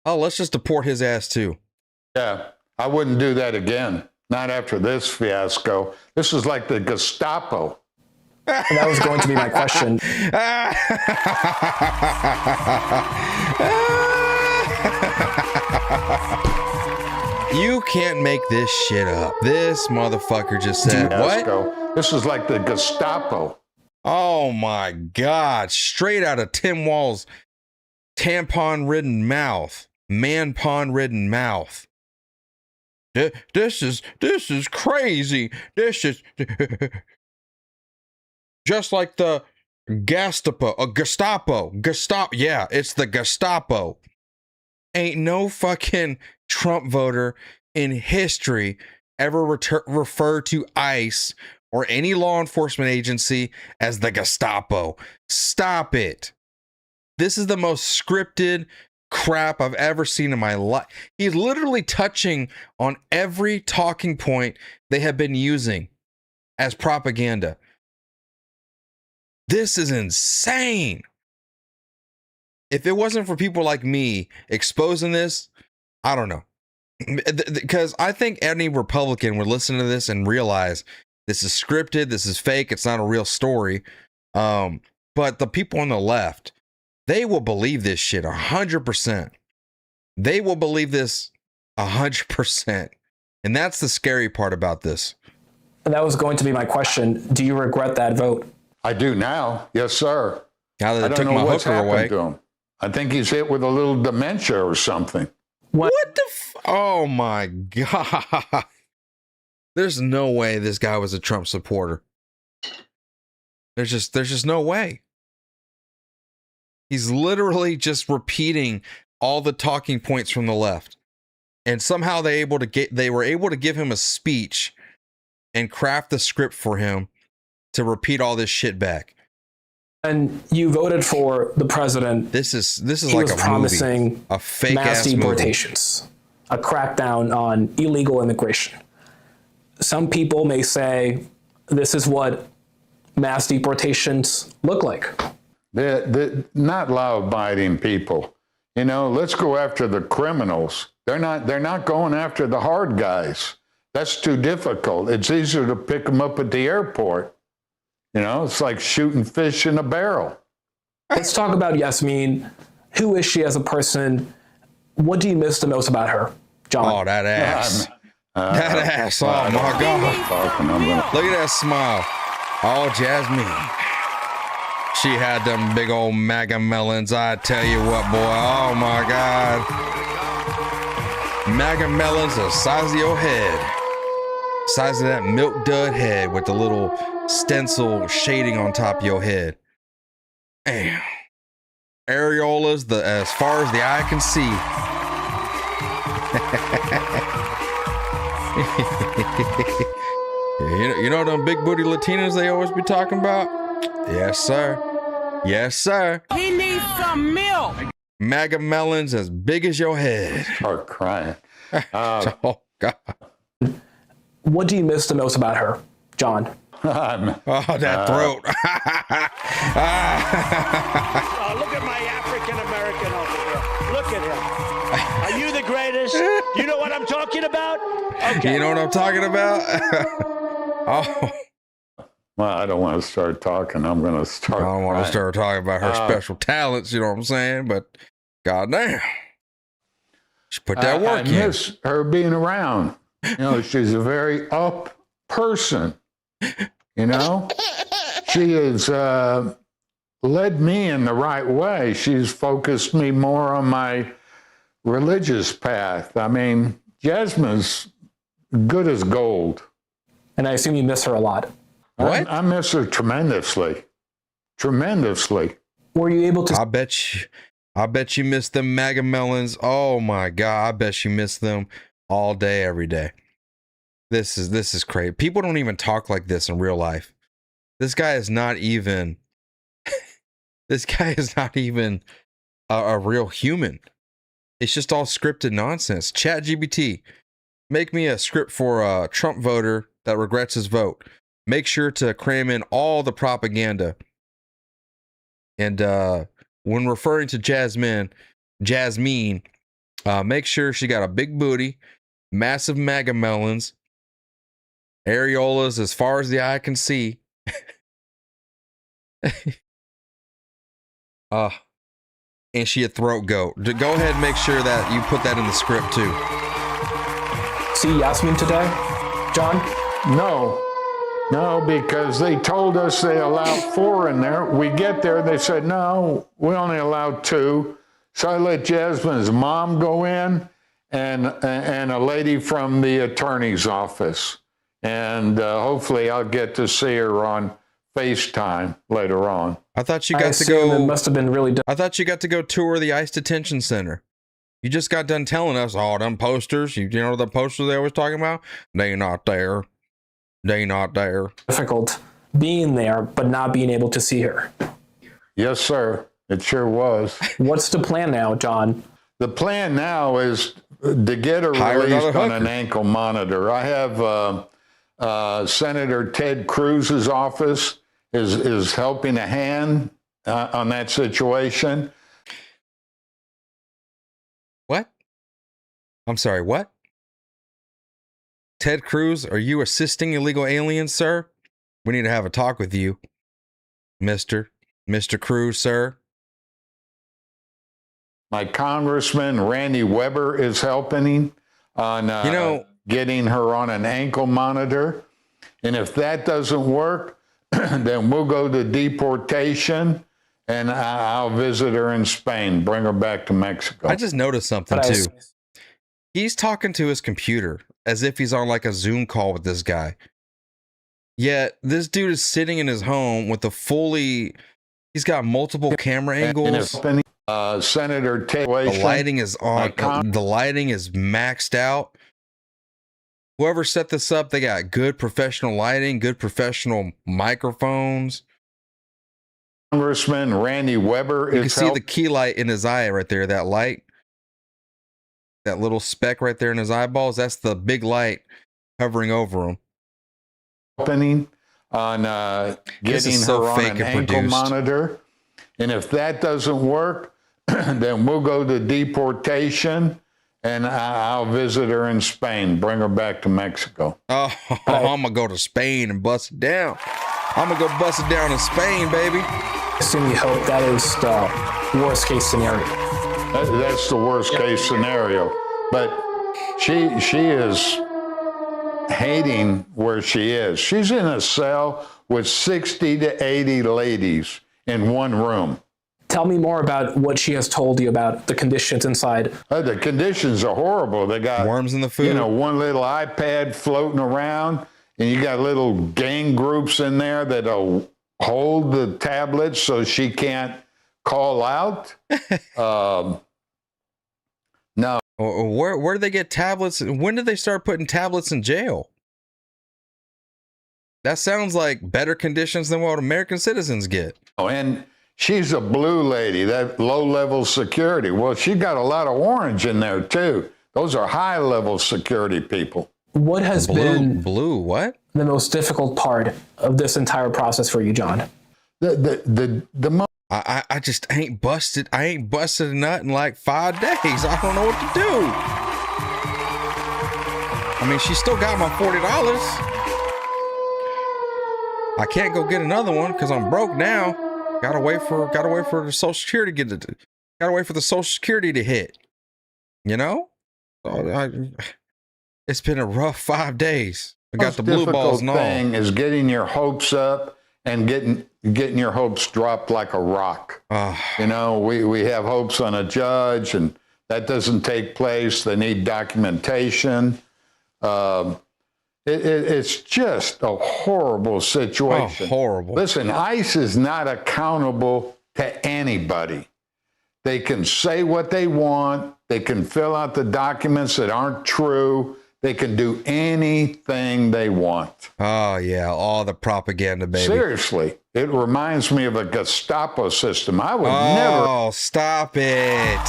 Oh, let's just deport his ass too. Yeah, I wouldn't do that again. Not after this fiasco. This is like the Gestapo. And that was going to be my question. You can't make this shit up. This motherfucker just said what? Fiasco. This is like the Gestapo. Oh my God. Straight out of Tim Wall's tampon-ridden mouth. Man-pon-ridden mouth. This is crazy. This is just like the Gestapo. Yeah, it's the Gestapo. Ain't no fucking Trump voter in history ever referred to ICE or any law enforcement agency as the Gestapo. Stop it. This is the most scripted crap I've ever seen in my life. He's literally touching on every talking point they have been using as propaganda. This is insane. If it wasn't for people like me exposing this, I don't know. Because I think any Republican would listen to this and realize this is scripted, this is fake, it's not a real story. But the people on the left, they will believe this shit 100%. They will believe this 100%. And that's the scary part about this. And that was going to be my question. Do you regret that vote? I do now. Yes, sir. Now that I they don't took know my what's hooker happened away. to him. I think he's hit with a little dementia or something. What the oh my God. There's no way this guy was a Trump supporter. There's just no way. He's literally just repeating all the talking points from the left. And somehow they were able to give him a speech and craft the script for him to repeat all this shit back. And you voted for the president. This is He like was a promising movie, a fake mass ass movie. deportations, a crackdown on illegal immigration. Some people may say this is what mass deportations look like. They're not law-abiding people. You know, let's go after the criminals. They're not going after the hard guys. That's too difficult. It's easier to pick them up at the airport. You know, it's like shooting fish in a barrel. Let's talk about Yasmin. Who is she as a person? What do you miss the most about her, John? Oh, that ass. That ass. Oh, my God. Look at that smile. Oh, Jasmine. She had them big old MAGA melons. I tell you what, boy. Oh, my God. MAGA melons the size of your head. Size of that milk dud head with the little stencil shading on top of your head. Damn. Areolas as far as the eye can see. You know them big booty Latinas they always be talking about? Yes, sir. Yes, sir. He needs some milk. MAGA melons as big as your head. Start crying. Oh, God. What do you miss the most about her, John? Oh, that throat. Look at my African American over here. Look at him. Are you the greatest? You know what I'm talking about? Okay. You know what I'm talking about? Oh. Well, I don't want to start talking. I'm going to start. I don't want to start talking about her special talents, you know what I'm saying? But goddamn. She put that work in. I miss her being around. You know, she's a very up person. You know, she has led me in the right way. She's focused me more on my religious path. I mean, Jasmine's good as gold. And I assume you miss her a lot. What? I miss her tremendously. Tremendously. Were you able to? I bet you miss them MAGA melons. Oh my God. I bet you miss them all day, every day. This is crazy. People don't even talk like this in real life. This guy is not even a real human. It's just all scripted nonsense. ChatGPT, make me a script for a Trump voter that regrets his vote. Make sure to cram in all the propaganda. And when referring to Jasmine, make sure she got a big booty, massive MAGA melons, areolas as far as the eye can see. And she a throat goat. Go ahead and make sure that you put that in the script too. See Yasmin today, John? No. No, because they told us they allowed 4 in there. We get there, they said, no, we only allowed 2. So I let Jasmine's mom go in and a lady from the attorney's office. And hopefully I'll get to see her on FaceTime later on. I thought you got to go. It must have been really. I thought you got to go tour the ICE detention center. You just got done telling us, oh, them posters. You know the posters they always talking about? They not there. They not there. Difficult being there, but not being able to see her. Yes, sir. It sure was. What's the plan now, John? The plan now is to get her released on an ankle monitor. I have Senator Ted Cruz's office is helping a hand on that situation. What? I'm sorry, what? Ted Cruz, are you assisting illegal aliens, sir? We need to have a talk with you, Mr. Cruz, sir. My Congressman Randy Weber is helping on getting her on an ankle monitor. And if that doesn't work, then we'll go to deportation and I'll visit her in Spain, bring her back to Mexico. I just noticed something too. He's talking to his computer as if he's on like a Zoom call with this guy. Yet this dude is sitting in his home with he's got multiple camera angles. Senator Ted, the lighting is on. The lighting is maxed out. Whoever set this up, they got good professional lighting, good professional microphones. Congressman Randy Weber You can see the key light in his eye right there. That light, that little speck right there in his eyeballs. That's the big light hovering over him. Opening on getting her on an ankle monitor. And if that doesn't work, then we'll go to deportation and I'll visit her in Spain, bring her back to Mexico. Oh, I'm going to go to Spain and bust it down. I'm going to go bust it down in Spain, baby. I assume you hope that is the worst case scenario. That's the worst case scenario. But she is hating where she is. She's in a cell with 60 to 80 ladies in one room. Tell me more about what she has told you about the conditions inside. The conditions are horrible. They got worms in the food. One little iPad floating around, and you got little gang groups in there that'll hold the tablets so she can't call out. No. Where do they get tablets? When did they start putting tablets in jail? That sounds like better conditions than what American citizens get. Oh, and she's a blue lady, that low-level security. Well, she got a lot of orange in there, too. Those are high-level security people. What has been what? The most difficult part of this entire process for you, John? I just ain't busted. I ain't busted a nut in like 5 days. I don't know what to do. I mean, she still got my $40. I can't go get another one because I'm broke now. Gotta wait for the Social Security gotta wait for the Social Security to hit. You know? It's been a rough 5 days. I got the blue balls and all. The thing is getting your hopes up and getting your hopes dropped like a rock. We have hopes on a judge, and that doesn't take place. They need documentation. It's just a horrible situation. Oh, horrible. Listen, ICE is not accountable to anybody. They can say what they want. They can fill out the documents that aren't true. They can do anything they want. Oh, yeah. All the propaganda, baby. Seriously. It reminds me of a Gestapo system. I would never. Oh, stop it.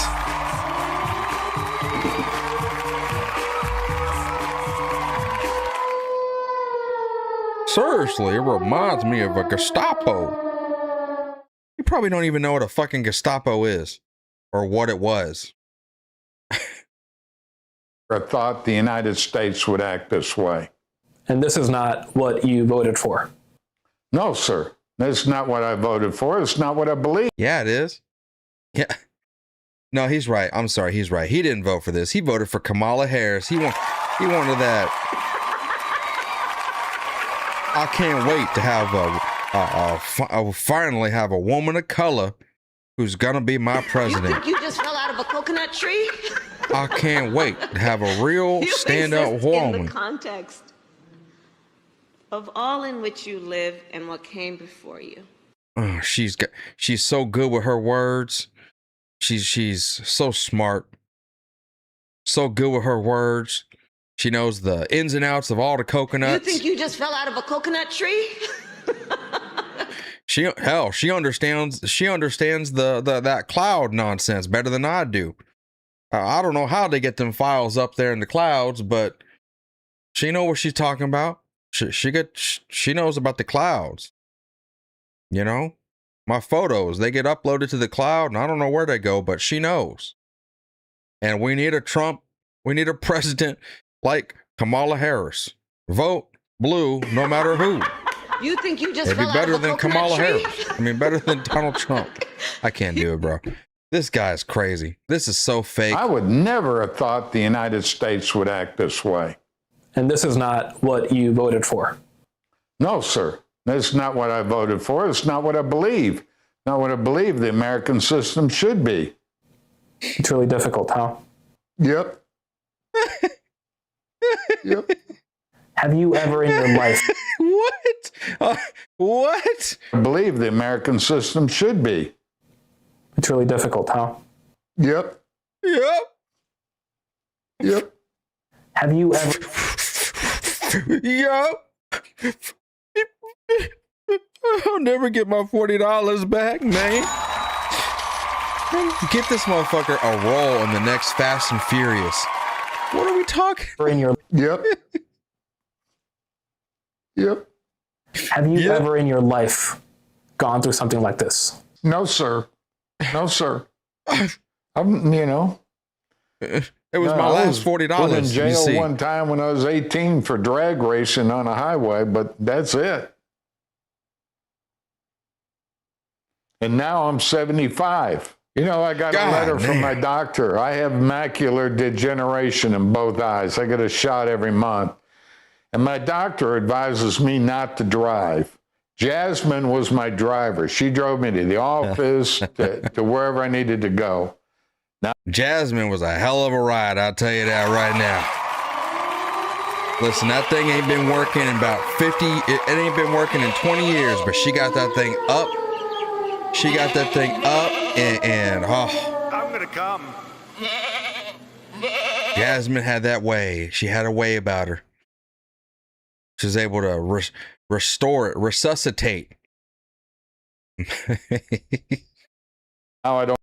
Seriously, it reminds me of a Gestapo. You probably don't even know what a fucking Gestapo is or what it was. I thought the United States would act this way. And this is not what you voted for? No, sir. That's not what I voted for. It's not what I believe. Yeah, it is. Yeah. No, he's right. I'm sorry. He's right. He didn't vote for this. He voted for Kamala Harris. He wanted that. I can't wait to have finally have a woman of color who's gonna be my You president. think you just fell out of a coconut tree? I can't wait to have a real You stand-up exist in woman. the context of all in which you live and what came before you. Oh, she's so good with her words. She's so smart. So good with her words. She knows the ins and outs of all the You coconuts. think you just fell out of a coconut tree? She understands the that cloud nonsense better than I do. I don't know how they get them files up there in the clouds, but she knows what she's talking about. She knows about the clouds. You know, my photos, they get uploaded to the cloud and I don't know where they go, but she knows. And we need a president like Kamala Harris. Vote blue no matter who. You think you just It'd be fell out better of a than coconut Kamala tree? Harris. I mean, better than Donald Trump. I can't do it, bro. This guy is crazy. This is so fake. I would never have thought the United States would act this way. And this is not what you voted for. No, sir. That's not what I voted for. It's not what I believe. Not what I believe the American system should be. It's really difficult, huh? Yep. Yep. Have you ever in your life What? What? I believe the American system should be. It's really difficult, huh? Yep. Yep. Yep. Have you ever Yep. I'll never get my $40 back, man. Get this motherfucker a role in the next Fast and Furious. What are we talking? in your Yep. Yep. have you Yep. ever in your life gone through something like this? No, sir. No, sir. I'm, you know. It was No, my I last was $40. put in you jail see. one time when I was 18 for drag racing on a highway, but that's it. And now I'm 75. You know, I got God a letter from damn. my doctor. I have macular degeneration in both eyes. I get a shot every month. And my doctor advises me not to drive. Jasmine was my driver. She drove me to the office, to wherever I needed to go. Jasmine was a hell of a ride, I'll tell you that right now. Listen, that thing ain't been working in about 50, it ain't been working in 20 years, but she got that thing up. She got that thing up and oh. I'm gonna come. Jasmine had that way. She had a way about her. She was able to restore it, resuscitate. Now I don't.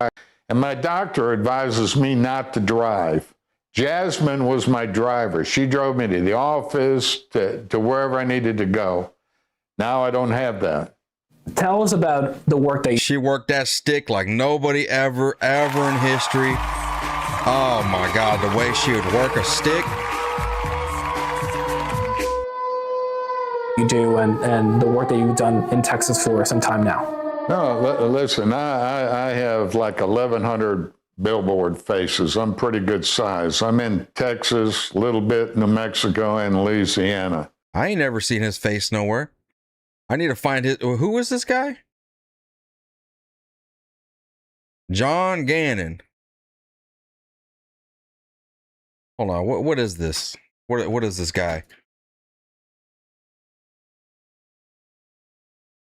And my doctor advises me not to drive. Jasmine was my driver. She drove me to the office, to wherever I needed to go. Now I don't have that. Tell us about the work that She worked that stick like nobody ever in history. Oh my God, the way she would work a stick. you do and the work that you've done in Texas for some time now. No, listen, I have like 1,100 billboard faces. I'm pretty good size. I'm in Texas, a little bit New Mexico, and Louisiana. I ain't never seen his face nowhere. I need to find his. Who is this guy? John Gannon. Hold on. What is this? What is this guy?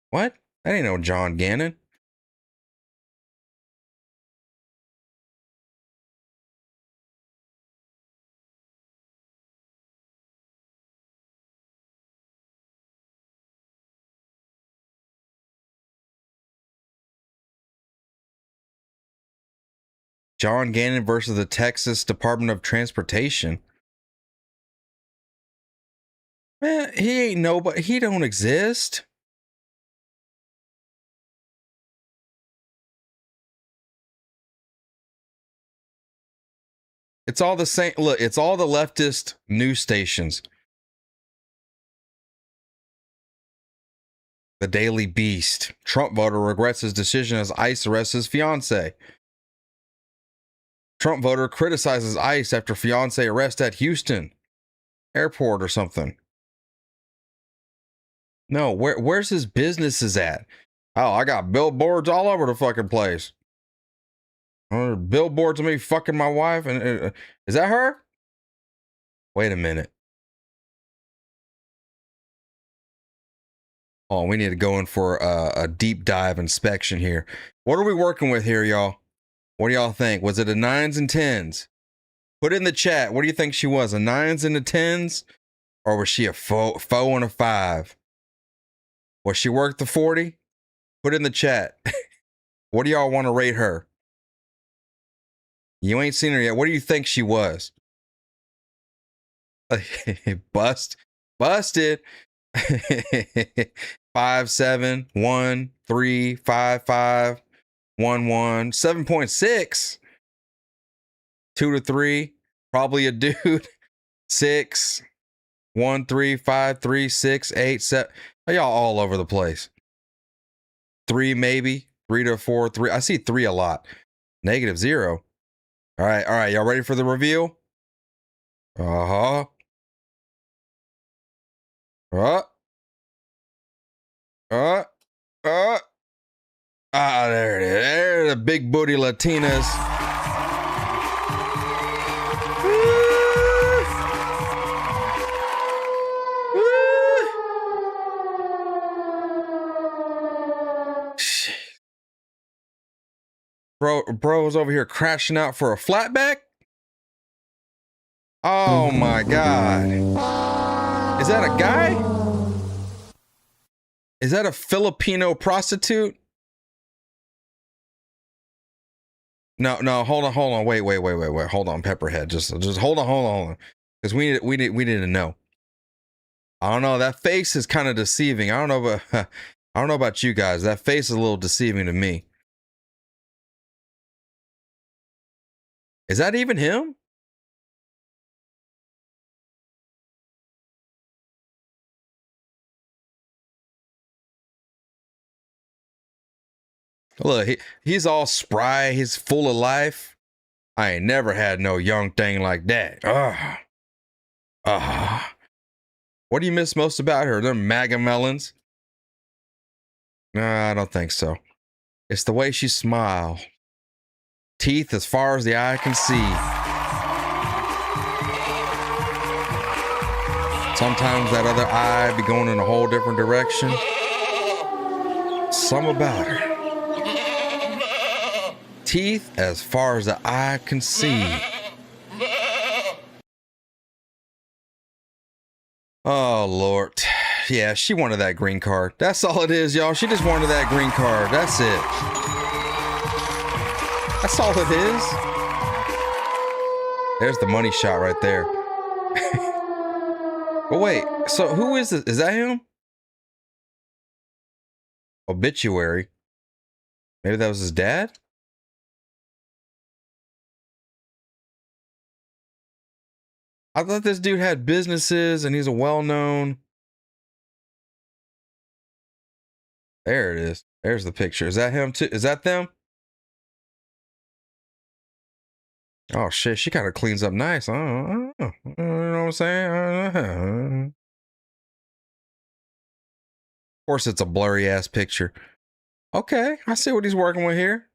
What? I didn't know John Gannon. John Gannon versus the Texas Department of Transportation. Man, he ain't nobody. He don't exist. It's all the same. Look, it's all the leftist news stations. The Daily Beast. Trump voter regrets his decision as ICE arrests his fiance. Trump voter criticizes ICE after fiance arrest at Houston airport or something. No, where's his businesses at? Oh, I got billboards all over the fucking place. Billboards of me fucking my wife, and is that her? Wait a minute. Oh, we need to go in for a deep dive inspection here. What are we working with here, y'all? What do y'all think? Was it a 9s and 10s? Put it in the chat. What do you think she was? A 9s and a 10s? Or was she a foe and a 5? Was she worth the 40? Put it in the chat. What do y'all want to rate her? You ain't seen her yet. What do you think she was? Busted. 5, 7, 1, 3, 5, 5, 1, 1, 7.6. 2 to 3. Probably a dude. 6, 1, 3, 5, 3, 6, 8, 7. Y'all all over the place. 3 maybe. 3 to 4, 3. I see 3 a lot. -0. All right. Y'all ready for the reveal? Uh-huh. There it is. There the big booty Latinas. Bro's over here crashing out for a flatback. Oh my God. Is that a guy? Is that a Filipino prostitute? No, hold on. Wait. Hold on, Pepperhead. Just hold on. Because we need to know. I don't know. That face is kind of deceiving. I don't know about you guys. That face is a little deceiving to me. Is that even him? Look, he's all spry. He's full of life. I ain't never had no young thing like that. What do you miss most about her? They're MAGA melons? I don't think so. It's the way she smiles. Teeth as far as the eye can see. Sometimes that other eye be going in a whole different direction. Something about her. Teeth as far as the eye can see. Oh, Lord. Yeah, she wanted that green card. That's all it is, y'all. She just wanted that green card. That's it. That's all it is. There's the money shot right there. But wait, so who is this? Is that him? Obituary. Maybe that was his dad? I thought this dude had businesses and he's a well-known. There it is. There's the picture. Is that him too? Is that them? Oh shit, she kind of cleans up nice. I don't know. You know what I'm saying? Of course, it's a blurry ass picture. Okay, I see what he's working with here.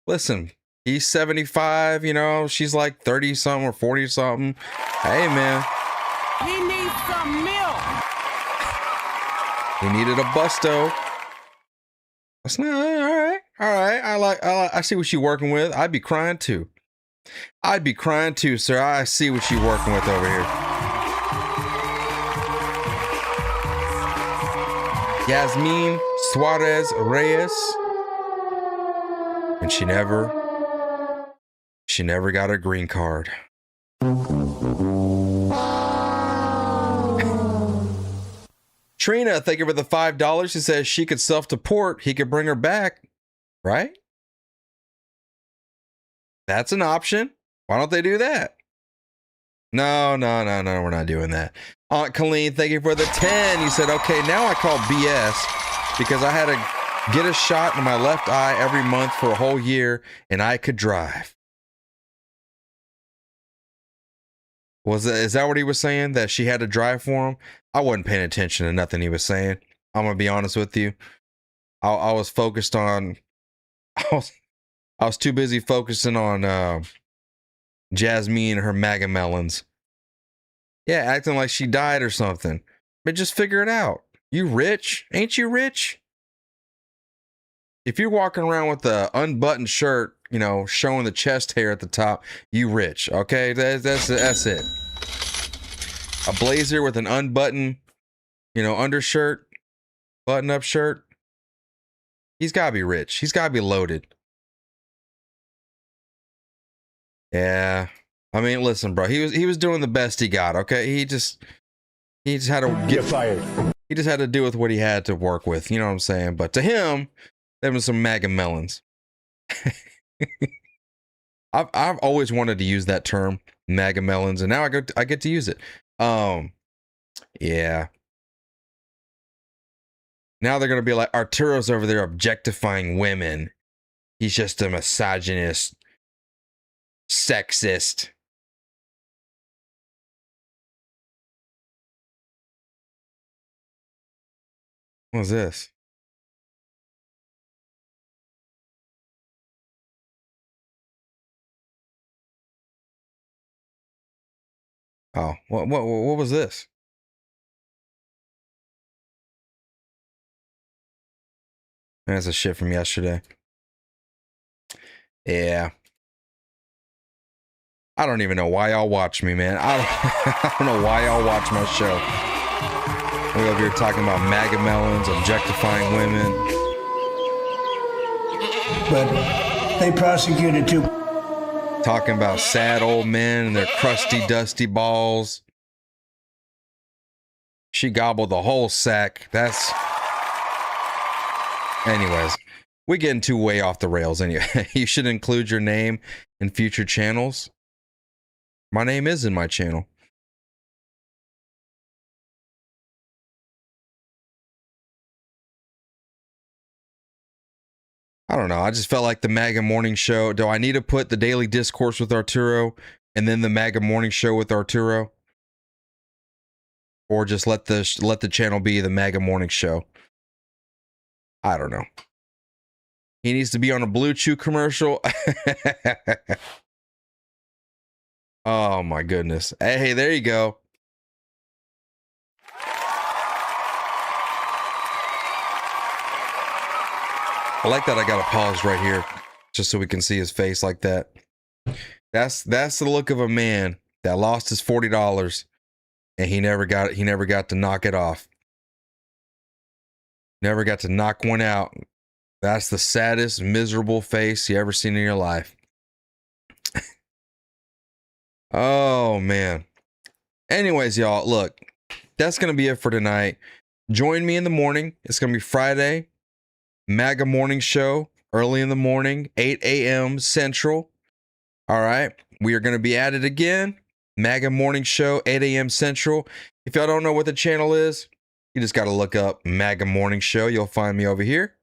Listen, he's 75, you know, she's like 30 something or 40 something. Hey man. He needs some milk. He needed a busto. That's not all right. I see what you're working with. I'd be crying too. I'd be crying too, sir. I see what you're working with over here. Yasmin Suarez Reyes. And she never got a green card. Trina, thank you for the $5. She says she could self-deport. He could bring her back, right? That's an option. Why don't they do that? No, we're not doing that. Aunt Colleen, thank you for the 10. You said, okay, now I call BS because I had to get a shot in my left eye every month for a whole year and I could drive. Is that what he was saying? That she had to drive for him? I wasn't paying attention to nothing he was saying. I'm gonna be honest with you. I was focused on. I was too busy focusing on Jasmine and her MAGA melons. Yeah, acting like she died or something. But just figure it out. You rich? Ain't you rich? If you're walking around with the unbuttoned shirt, you know, showing the chest hair at the top, you rich, okay? That's it. A blazer with an unbuttoned, you know, undershirt, button-up shirt. He's got to be rich. He's got to be loaded. Yeah. I mean, listen, bro. He was doing the best he got, okay? He just had to get fired. He just had to do with what he had to work with, you know what I'm saying? But to him, there was some MAGA melons. I've always wanted to use that term, MAGA melons, and now I get to use it. Yeah. Now they're gonna be like, Arturo's over there objectifying women. He's just a misogynist, sexist. What's this? Oh, what was this? That's a shit from yesterday. Yeah. I don't even know why y'all watch me, man. I don't know why y'all watch my show. We over here talking about MAGA melons, objectifying women. But they prosecuted too. Talking about sad old men and their crusty, dusty balls. She gobbled the whole sack. Anyways, we're getting too way off the rails anyway. You should include your name in future channels. My name is in my channel. I don't know. I just felt like the MAGA morning show. Do I need to put the daily discourse with Arturo and then the MAGA morning show with Arturo? Or just let the channel be the MAGA morning show? I don't know. He needs to be on a Blue Chew commercial. Oh my goodness. Hey, there you go. I like that I got to pause right here just so we can see his face like that. That's the look of a man that lost his $40 and he never got to knock it off. Never got to knock one out. That's the saddest, miserable face you ever seen in your life. Oh man. Anyways, y'all, look, that's going to be it for tonight. Join me in the morning. It's going to be Friday. MAGA morning show, early in the morning, 8 a.m. Central. All right. We are going to be at it again. MAGA morning show, 8 a.m. Central. If y'all don't know what the channel is, you just got to look up MAGA morning show. You'll find me over here.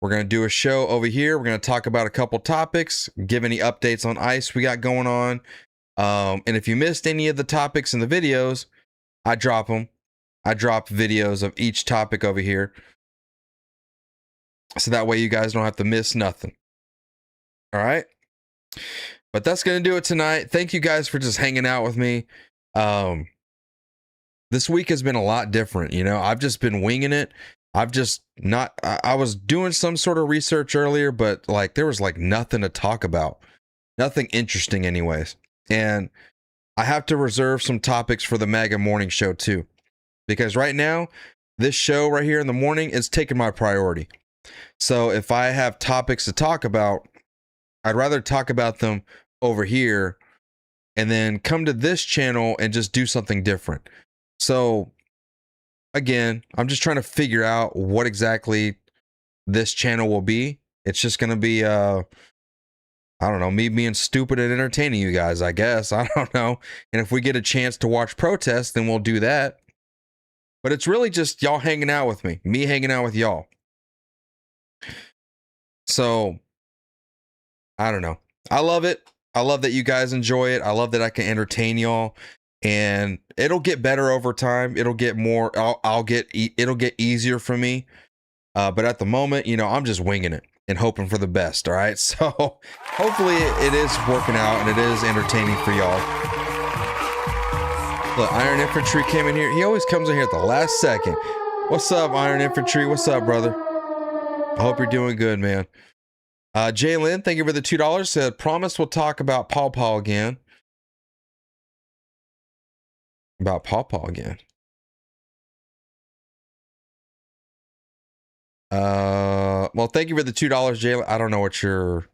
We're going to do a show over here. We're going to talk about a couple topics, give any updates on ICE we got going on. And if you missed any of the topics in the videos, I drop them. I drop videos of each topic over here. So that way you guys don't have to miss nothing. All right. But that's going to do it tonight. Thank you guys for just hanging out with me. This week has been a lot different. You know, I've just been winging it. I was doing some sort of research earlier, but like there was like nothing to talk about. Nothing interesting anyways. And I have to reserve some topics for the MAGA morning show too. Because right now, this show right here in the morning is taking my priority. So if I have topics to talk about, I'd rather talk about them over here and then come to this channel and just do something different. So again, I'm just trying to figure out what exactly this channel will be. It's just going to be, I don't know, me being stupid and entertaining you guys, I guess. I don't know. And if we get a chance to watch protests, then we'll do that. But it's really just y'all hanging out with me hanging out with y'all. So, I don't know. I love it. I love that you guys enjoy it. I love that I can entertain y'all, and it'll get better over time. It'll get more, it'll get easier for me. But at the moment, you know, I'm just winging it and hoping for the best. All right. So hopefully it is working out and it is entertaining for y'all. Look, Iron Infantry came in here. He always comes in here at the last second. What's up, Iron Infantry? What's up, brother? I hope you're doing good, man. Jalen, thank you for the $2. Said, promise we'll talk about Paw Paw again. About Paw Paw again. Well, thank you for the $2, Jalen. I don't know what you're...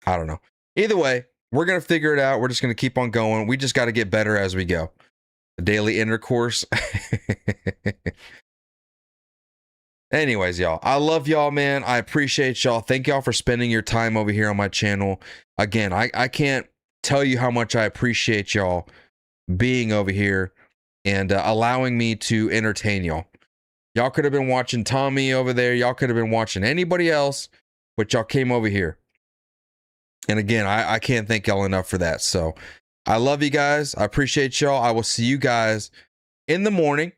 I don't know. Either way, we're going to figure it out. We're just going to keep on going. We just got to get better as we go. The daily intercourse. Anyways, y'all, I love y'all, man. I appreciate y'all. Thank y'all for spending your time over here on my channel. Again, I can't tell you how much I appreciate y'all being over here and allowing me to entertain y'all. Y'all could have been watching Tommy over there. Y'all could have been watching anybody else, but y'all came over here. And again, I can't thank y'all enough for that. So I love you guys. I appreciate y'all. I will see you guys in the morning.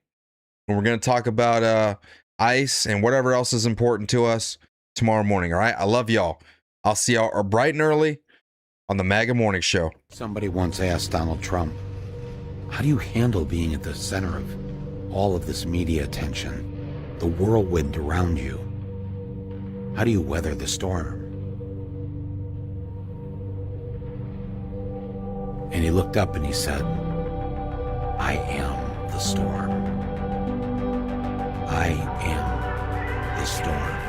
And we're going to talk about ICE and whatever else is important to us tomorrow morning. All right. I love y'all. I'll see y'all bright and early on the MAGA Morning Show. Somebody once asked Donald Trump, how do you handle being at the center of all of this media attention, the whirlwind around you? How do you weather the storm? And he looked up and he said, I am the storm. I am the storm.